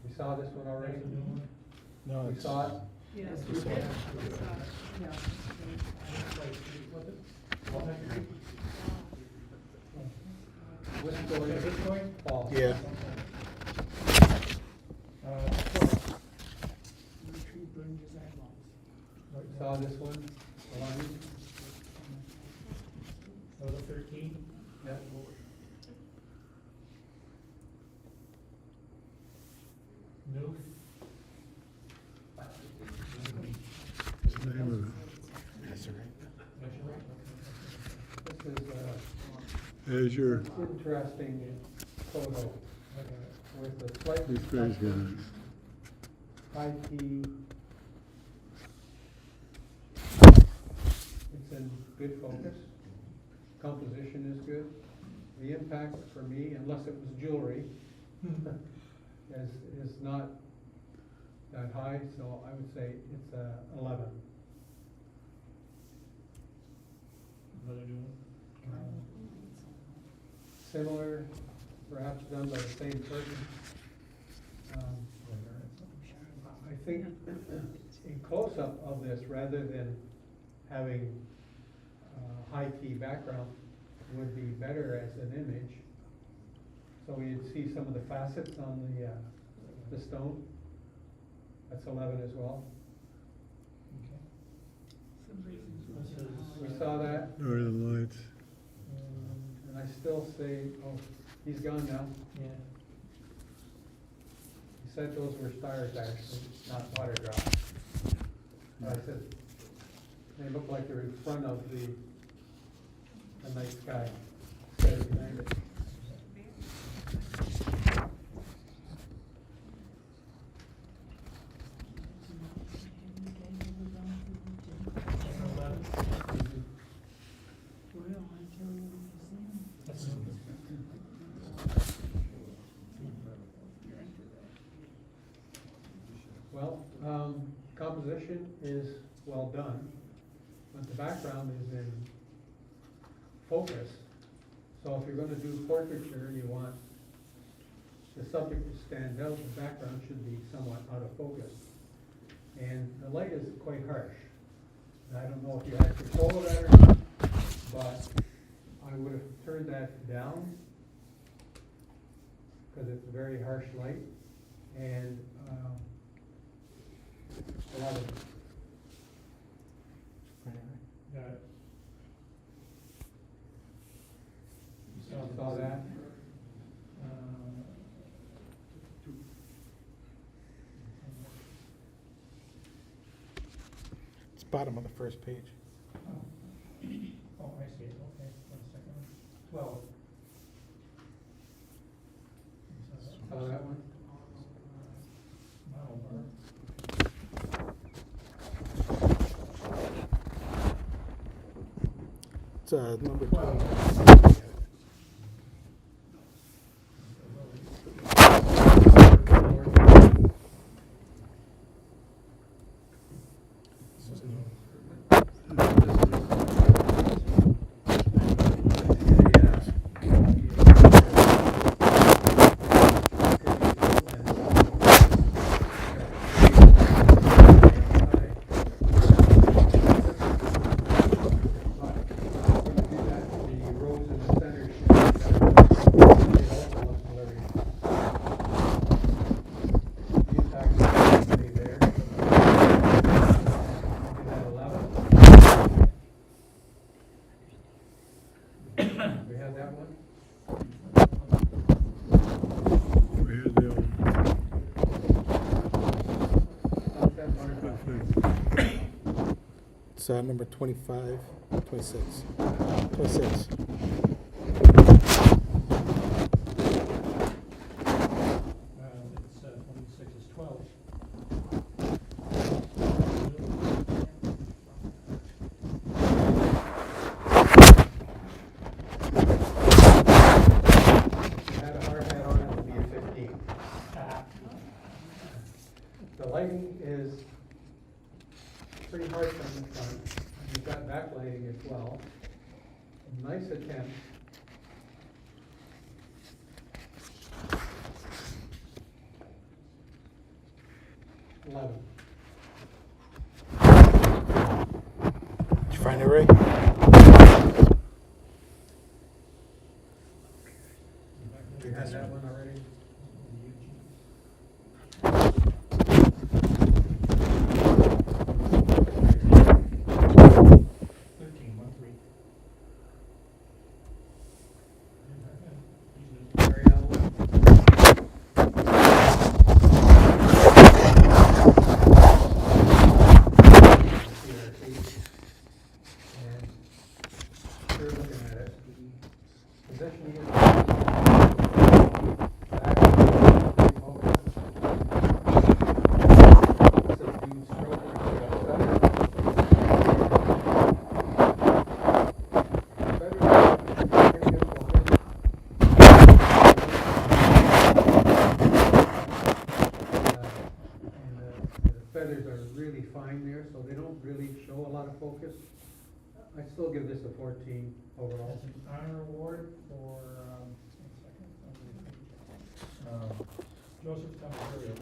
[SPEAKER 3] We saw this one already?
[SPEAKER 1] That's a new one.
[SPEAKER 4] No,
[SPEAKER 3] We
[SPEAKER 4] it's.
[SPEAKER 3] saw it?
[SPEAKER 7] Yes.
[SPEAKER 3] We saw it. Which story?
[SPEAKER 1] This story?
[SPEAKER 3] Paul.
[SPEAKER 4] Yeah.
[SPEAKER 1] 12.
[SPEAKER 3] We saw this one? 11?
[SPEAKER 1] That was a 13.
[SPEAKER 3] Yeah.
[SPEAKER 1] New.
[SPEAKER 5] What's the name of it?
[SPEAKER 4] That's all right.
[SPEAKER 3] This is
[SPEAKER 5] Azure.
[SPEAKER 3] interesting photo with a slightly
[SPEAKER 5] These guys got it.
[SPEAKER 3] high key. It's in good focus. Composition is good. The impact for me, unless it was jewelry, is not that high, so I would say it's a 11.
[SPEAKER 1] Another new one.
[SPEAKER 3] Similar, perhaps done by the same person. I think a close-up of this, rather than having high-key background, would be better as an image. So you'd see some of the facets on the stone. That's 11 as well.
[SPEAKER 1] This is,
[SPEAKER 3] We saw that,
[SPEAKER 5] Northern Lights.
[SPEAKER 3] and I still say, oh, he's gone now.
[SPEAKER 1] yeah.
[SPEAKER 3] He said those were stars actually, not water drops. I said, they look like they're in front of the night sky, instead of behind it. Well, composition is well done, but the background is in focus. So if you're gonna do portraiture and you want the subject to stand out, the background should be somewhat out of focus. And the light is quite harsh. And I don't know if you had control of that or not, but I would have turned that down because it's a very harsh light. And a lot of
[SPEAKER 1] Got it.
[SPEAKER 3] saw that.
[SPEAKER 4] It's bottom of the first page.
[SPEAKER 1] Oh, I see it, okay, 1 second. 12.
[SPEAKER 3] Saw that one?
[SPEAKER 1] Model bar.
[SPEAKER 4] It's number 12.
[SPEAKER 3] We have that one?
[SPEAKER 4] It's number 25, 26. 26.
[SPEAKER 1] It's 26 is 12.
[SPEAKER 3] Had a hard hat on, it would be a 15. The lighting is pretty harsh on the front. You've got backlighting as well. Nice attempt.
[SPEAKER 4] Did you find it, Ray?
[SPEAKER 3] We had that one already. Carry on. And sure looking at it. Positioning it. Back. Over. So you stroke it better. The feathers are really fine there, so they don't really show a lot of focus. I still give this a 14 overall.
[SPEAKER 1] That's an honor award for, Joseph Tamario.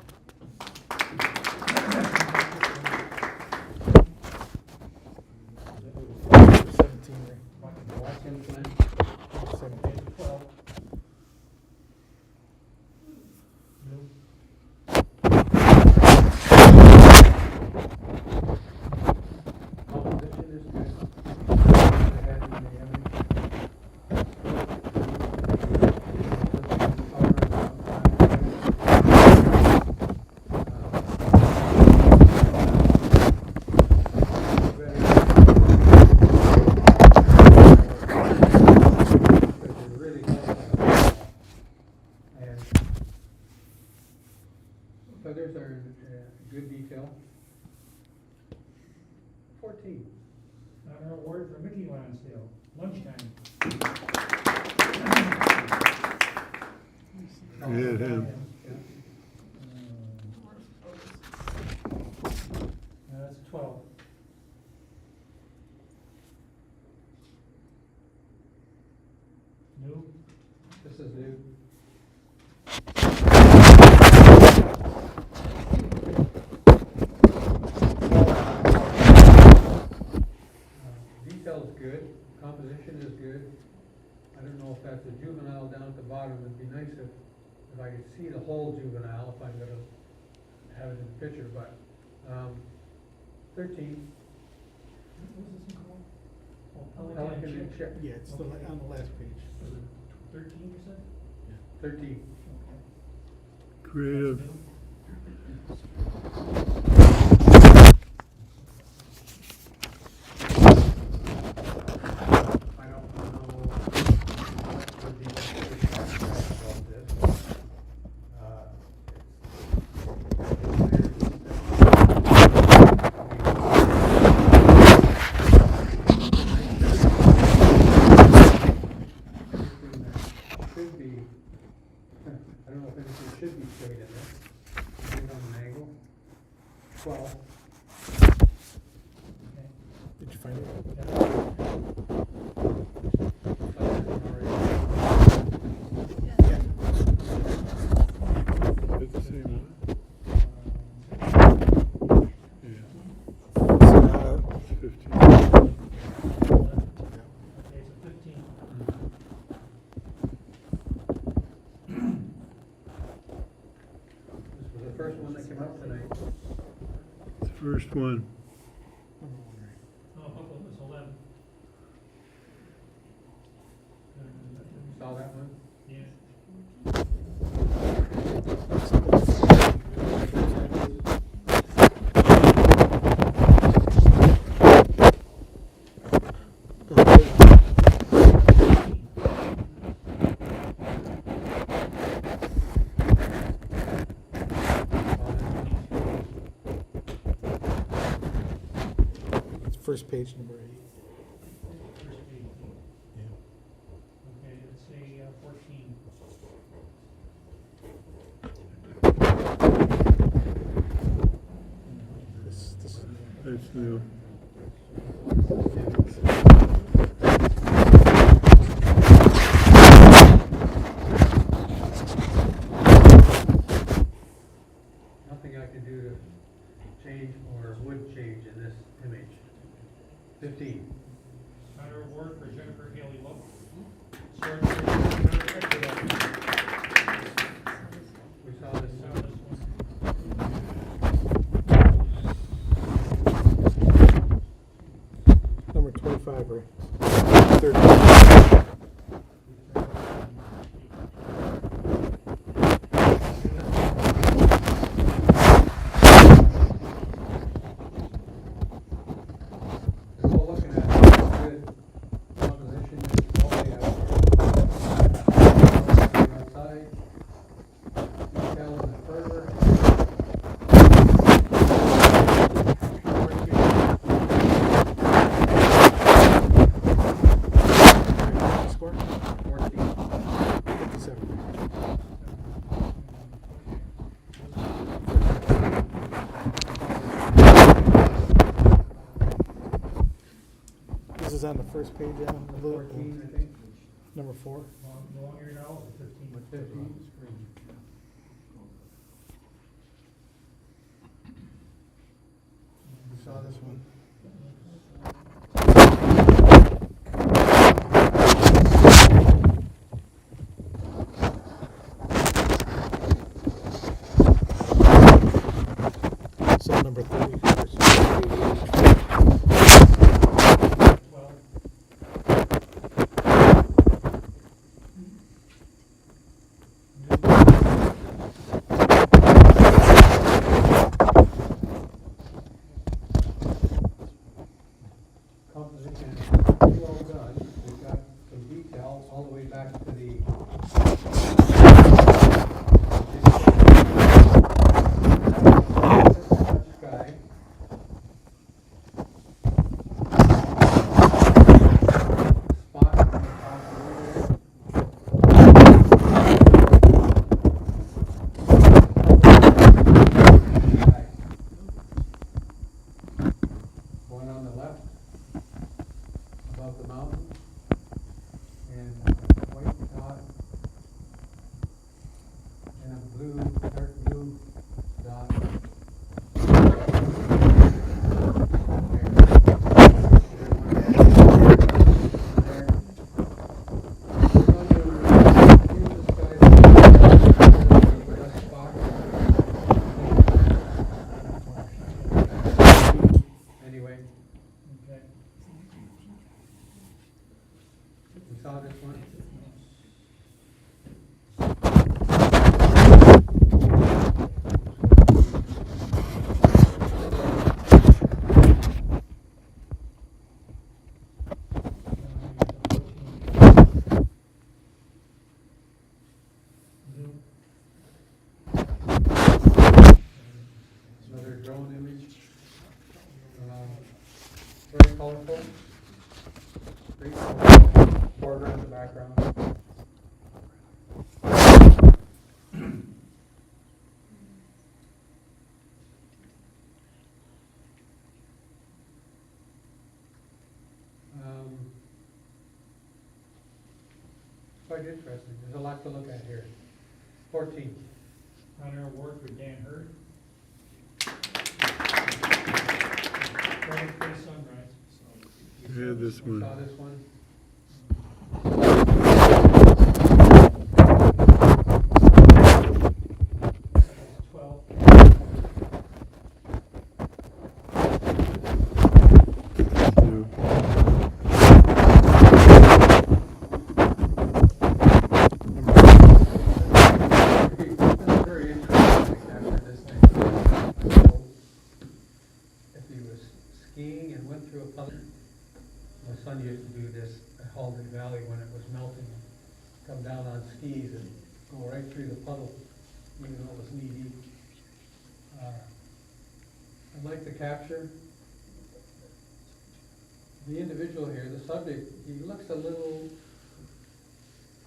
[SPEAKER 3] Watkins Glen.
[SPEAKER 1] 17. 12. Blue.
[SPEAKER 3] Composition is good. I had in the image. Color good detail. 14.
[SPEAKER 1] Honor award for Mickey Lonsdale, lunchtime. That's 12. New.
[SPEAKER 3] This is new. Detail is good, composition is good. I don't know if that's a juvenile down at the bottom. It'd be nice if I could see the whole juvenile if I'm gonna have it in the picture, but, 13.
[SPEAKER 1] What was this one called? Oh,
[SPEAKER 3] Pelican and Chick.
[SPEAKER 4] Yeah, it's the, on the last page.
[SPEAKER 1] 13, you said?
[SPEAKER 3] 13.
[SPEAKER 1] Creative.
[SPEAKER 3] I don't know what would be about this. Should be, I don't know if anything should be straight in this. Depends on an angle. 12.
[SPEAKER 4] Did you find it?
[SPEAKER 8] It's the same one. It's 15.
[SPEAKER 1] Okay, so 15.
[SPEAKER 3] This was the first one that came up tonight.
[SPEAKER 8] It's the first one.
[SPEAKER 1] Oh, Buffalo was 11.
[SPEAKER 3] Saw that one?
[SPEAKER 1] Yeah.
[SPEAKER 4] It's first page, number 8.
[SPEAKER 1] First page.
[SPEAKER 4] Yeah.
[SPEAKER 1] Okay, let's say 14.
[SPEAKER 4] This is
[SPEAKER 8] That's new.
[SPEAKER 3] Nothing I could do to change or would change in this image. 15.
[SPEAKER 1] Honor award for Jennifer Haley Lowe.
[SPEAKER 3] We saw this.
[SPEAKER 4] number 25, right? 30.
[SPEAKER 3] We're all looking at good composition all the way out here. Outside, detail in the further.
[SPEAKER 4] Score?
[SPEAKER 3] 14.
[SPEAKER 4] 57. This is on the first page, Alan.
[SPEAKER 3] 14, I think.
[SPEAKER 4] Number 4.
[SPEAKER 1] No longer now, or 15?
[SPEAKER 3] 15.
[SPEAKER 4] You saw this one. So number 30.
[SPEAKER 1] 12.
[SPEAKER 3] Composition is pretty well done. We've got some detail all the way back to the saw this one? Another drone image. Very colorful. Great border in the background. Quite interesting. There's a lot to look at here. 14.
[SPEAKER 1] Honor award for Dan Hurd. Sunrise.
[SPEAKER 4] Yeah, this one.
[SPEAKER 3] Saw this one. Very interesting after this thing. If he was skiing and went through a puddle, my son used to do this at Halden Valley when it was melting. Come down on skis and go right through the puddle, even though it was knee deep. I'd like to capture the individual here, the subject. He looks a little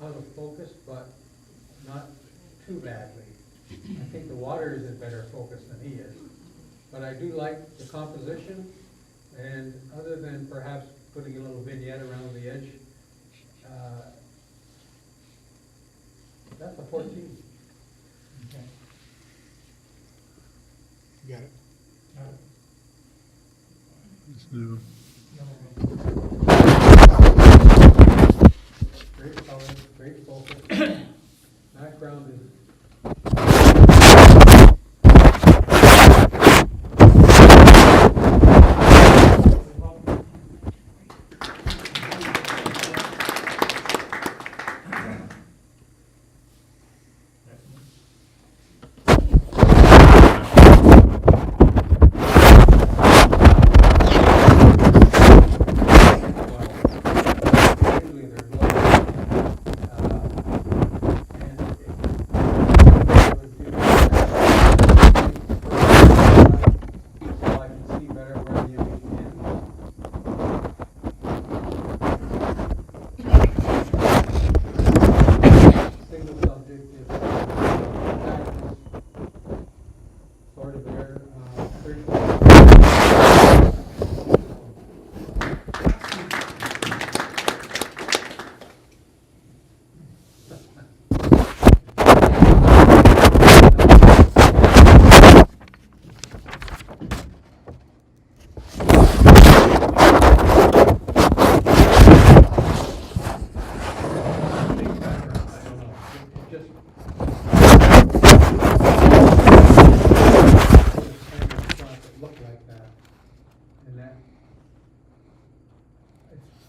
[SPEAKER 3] out of focus, but not too badly. I think the water is in better focus than he is. But I do like the composition, and other than perhaps putting a little vignette around the edge, that's a 14.
[SPEAKER 1] Okay.
[SPEAKER 4] You got it.
[SPEAKER 1] Got it.
[SPEAKER 4] It's new.
[SPEAKER 3] Great color, great focus. Background is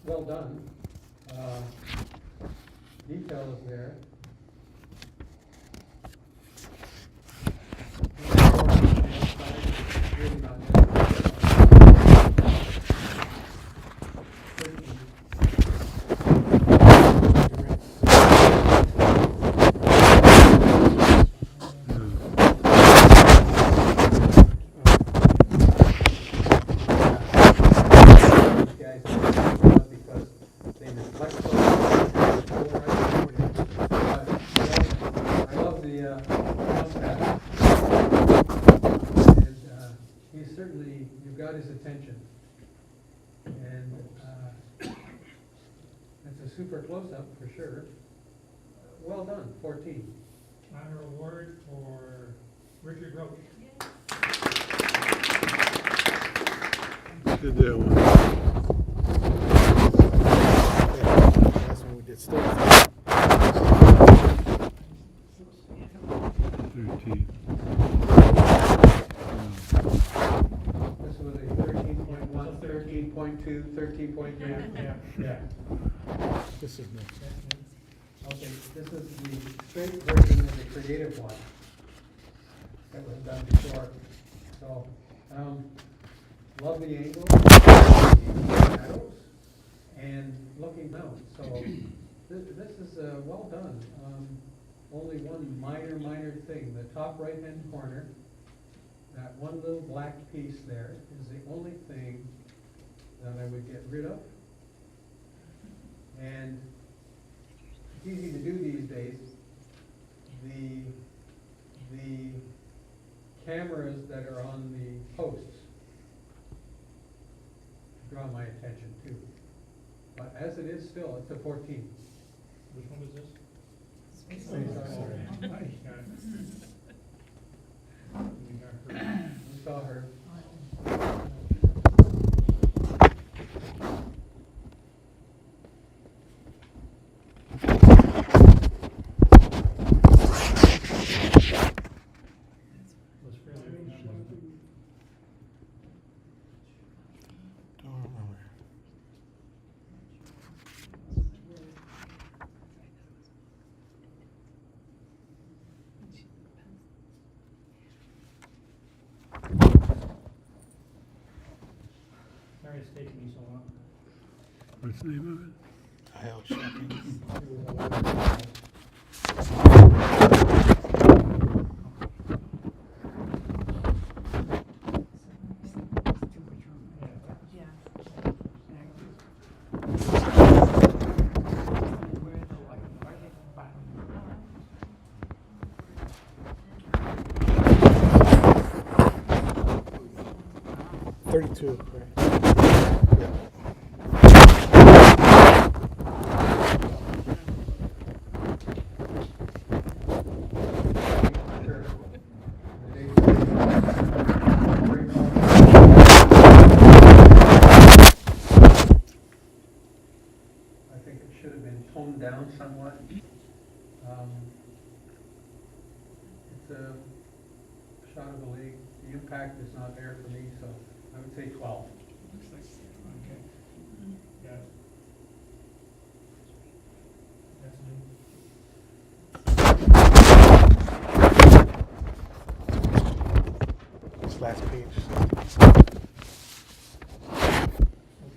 [SPEAKER 3] well done. Detail is there. Really not certainly, you've got his attention. And it's a super close-up for sure. Well done, 14.
[SPEAKER 1] Honor award for Richard Roach.
[SPEAKER 4] Did that one. That's when we did stuff. 13.
[SPEAKER 3] This was a 13.1, 13.2, 13.3.
[SPEAKER 1] Yeah.
[SPEAKER 4] This is next.
[SPEAKER 3] Okay, this is the straight version of the creative one that was done before. So, love the angle, the shadows, and looking down. So, this is well done. Only one minor thing. The top right-hand corner, that one little black piece there is the only thing that I would get rid of. And it's easy to do these days. The cameras that are on the posts draw my attention too. But as it is still, it's a 14.
[SPEAKER 1] Which one is this?
[SPEAKER 3] You saw her.
[SPEAKER 4] Don't remember.
[SPEAKER 1] Sorry it's taking me so long.
[SPEAKER 4] What's the name of it? Tile shopping. $32, right? Yeah.
[SPEAKER 3] Sure. I think it should have been toned down somewhat. It's a shot of the lake. The impact is not there for me, so I would say 12.
[SPEAKER 1] Okay. Got it. That's new.
[SPEAKER 4] This last page.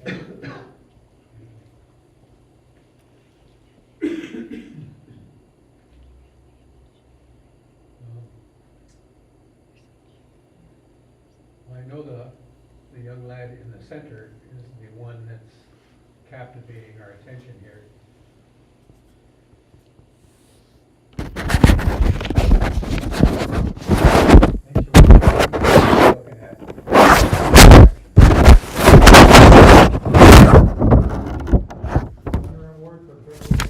[SPEAKER 1] Okay.
[SPEAKER 3] I know the young lad in the center is the one that's captivating our attention here. Make sure we're looking at.
[SPEAKER 1] Your award for Critical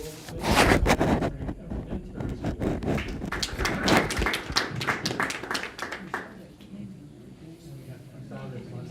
[SPEAKER 3] I saw this one.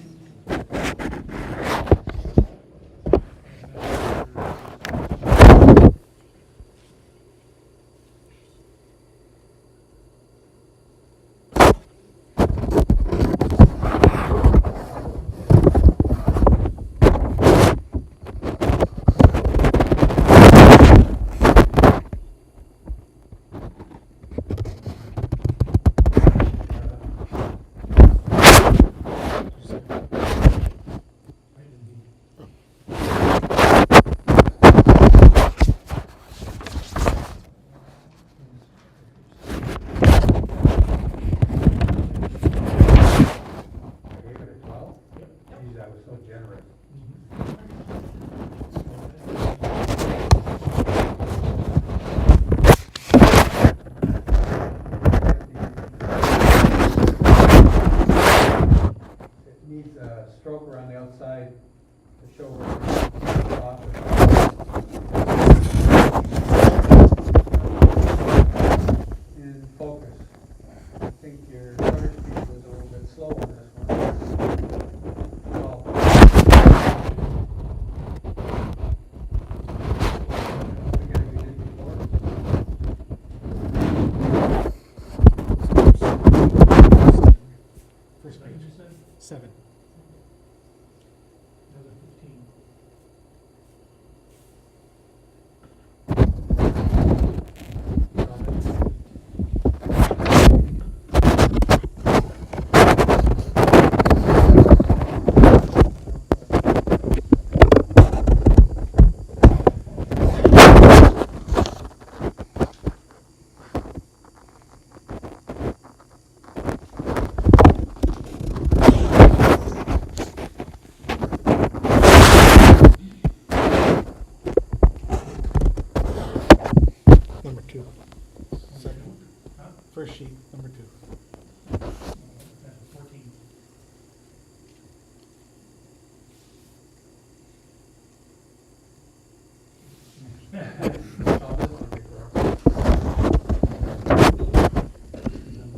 [SPEAKER 3] I gave it a 12? Geez, I was so generous. It needs a stroke around the outside to show where it's off. In focus. I think your shutter speed was a little bit slow on this one. Again, we did before.
[SPEAKER 1] First page. You said?
[SPEAKER 8] 7.
[SPEAKER 1] Another 15.
[SPEAKER 4] First sheet, number 2.
[SPEAKER 1] 14.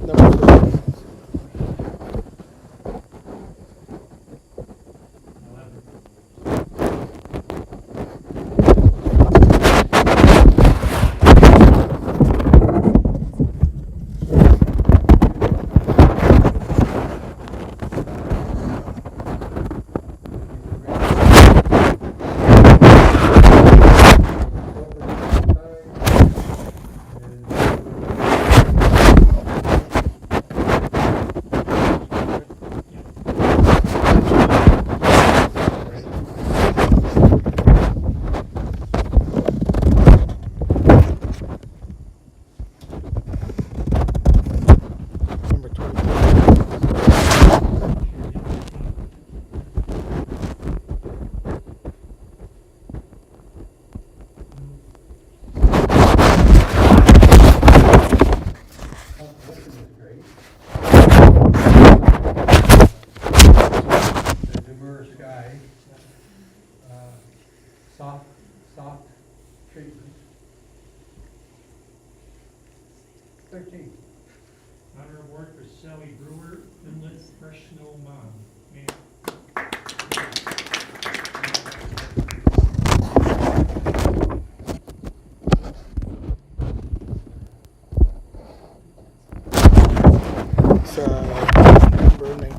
[SPEAKER 4] Number 4. Number 22.
[SPEAKER 3] Composition is great. The demure sky, soft treatment. 13.
[SPEAKER 1] Honor award for Sally Brewer, Inlet Fresh Snow Mom. Ma'am.
[SPEAKER 4] It's number 19.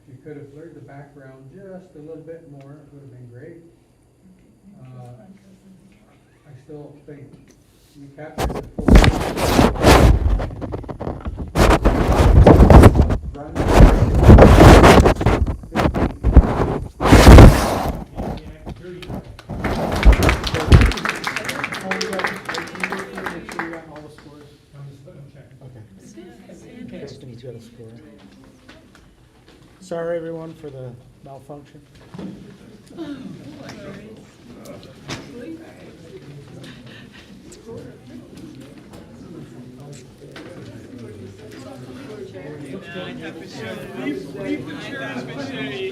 [SPEAKER 3] If you could have blurred the background just a little bit more, it would have been great. I still think you captured the full. Run. 15.
[SPEAKER 4] All the scores.
[SPEAKER 1] I'm checking.
[SPEAKER 4] Okay. Kristen's got a score. Sorry, everyone, for the malfunction.
[SPEAKER 7] Leave the chairs for Sherry.